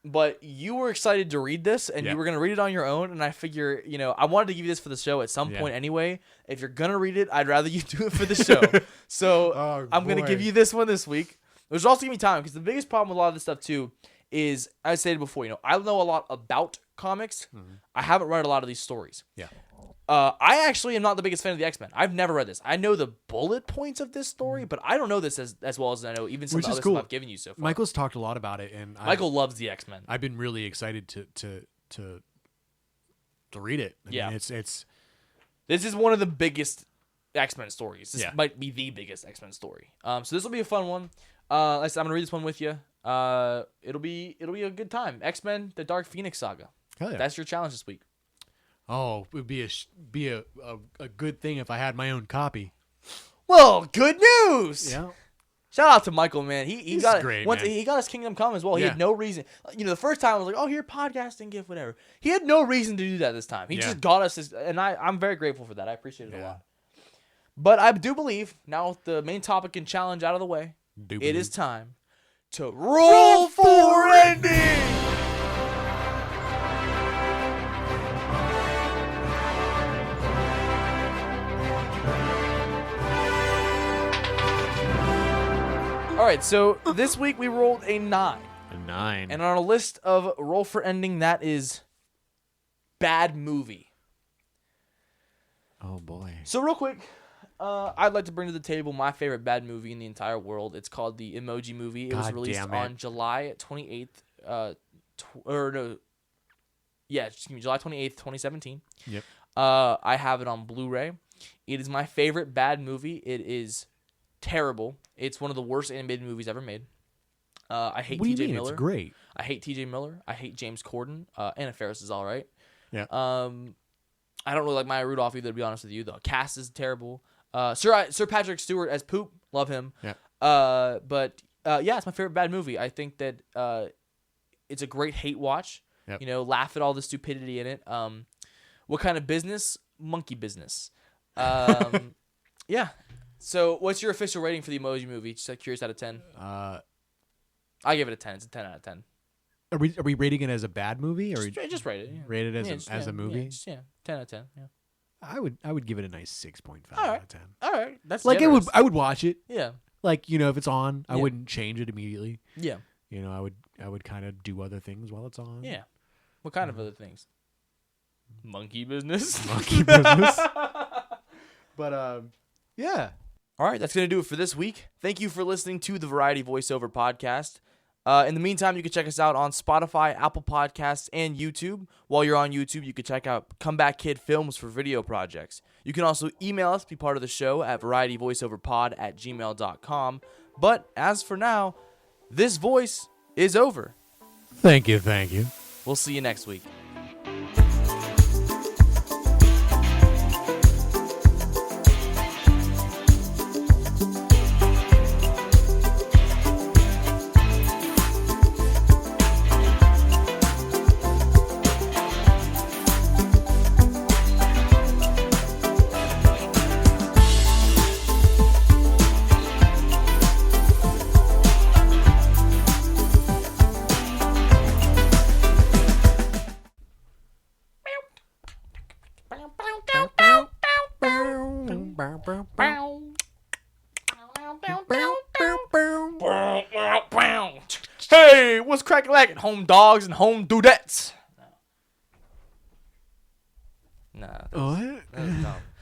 but you were excited to read this, and you were going to read it on your own, and I figure, I wanted to give you this for the show at some point anyway. If you're going to read it, I'd rather you do it for the show. So I'm going to give you this one this week. Which also give me time, because the biggest problem with a lot of this stuff, too, is, as I stated before, I know a lot about comics. Mm-hmm. I haven't read a lot of these stories. Yeah. I actually am not the biggest fan of the X-Men. I've never read this. I know the bullet points of this story, but I don't know this as well as I know even some of the other stuff I've given you so far. Michael's talked a lot about it, and Michael loves the X-Men. I've been really excited to read it. I mean, it's this is one of the biggest X-Men stories. This might be the biggest X-Men story. So this will be a fun one. I'm gonna read this one with you. It'll be a good time. X-Men: The Dark Phoenix Saga. Hell yeah. That's your challenge this week. Oh, it would be a good thing if I had my own copy. Well, good news. Yeah. Shout out to Michael, man. He got great, once man. He got his Kingdom Come as well. He had no reason. The first time I was like, oh, here, podcasting gift, whatever. He had no reason to do that this time. He just got us this, and I'm very grateful for that. I appreciate it a lot. But I do believe, now with the main topic and challenge out of the way, it is time to roll for ending. All right, so this week we rolled a 9. A 9. And on a list of roll for ending, that is bad movie. Oh, boy. So real quick, I'd like to bring to the table my favorite bad movie in the entire world. It's called The Emoji Movie. It was released on July 28th, July 28th, 2017. Yep. I have it on Blu-ray. It is my favorite bad movie. It is terrible. It's one of the worst animated movies ever made. I hate T.J. Miller. It's great. I hate T.J. Miller. I hate James Corden. Anna Faris is all right. Yeah. I don't really like Maya Rudolph either, to be honest with you. The cast is terrible. Sir Patrick Stewart as Poop. Love him. Yeah. But it's my favorite bad movie. I think that it's a great hate watch. Yep. Laugh at all the stupidity in it. What kind of business? Monkey business. Yeah. So, what's your official rating for the Emoji Movie? Just curious, out of 10. I give it a 10. It's a 10 out of 10. Are we rating it as a bad movie, or just rate it? Yeah. Rate it as a movie? 10 out of 10. Yeah. I would give it a nice 6.5 out of 10. All right, that's like generous. I would watch it. Yeah. Like, if it's on, I wouldn't change it immediately. Yeah. I would kind of do other things while it's on. Yeah. What kind of other things? Monkey business. Monkey business. But yeah. All right, that's going to do it for this week. Thank you for listening to the Variety Voiceover podcast. In the meantime, you can check us out on Spotify, Apple Podcasts, and YouTube. While you're on YouTube, you can check out Comeback Kid Films for video projects. You can also email us, be part of the show at varietyvoiceoverpod@gmail.com. But as for now, this voice is over. Thank you. We'll see you next week. Hey, what's crackin' home dogs and home dudettes? Nah. What? That was dumb.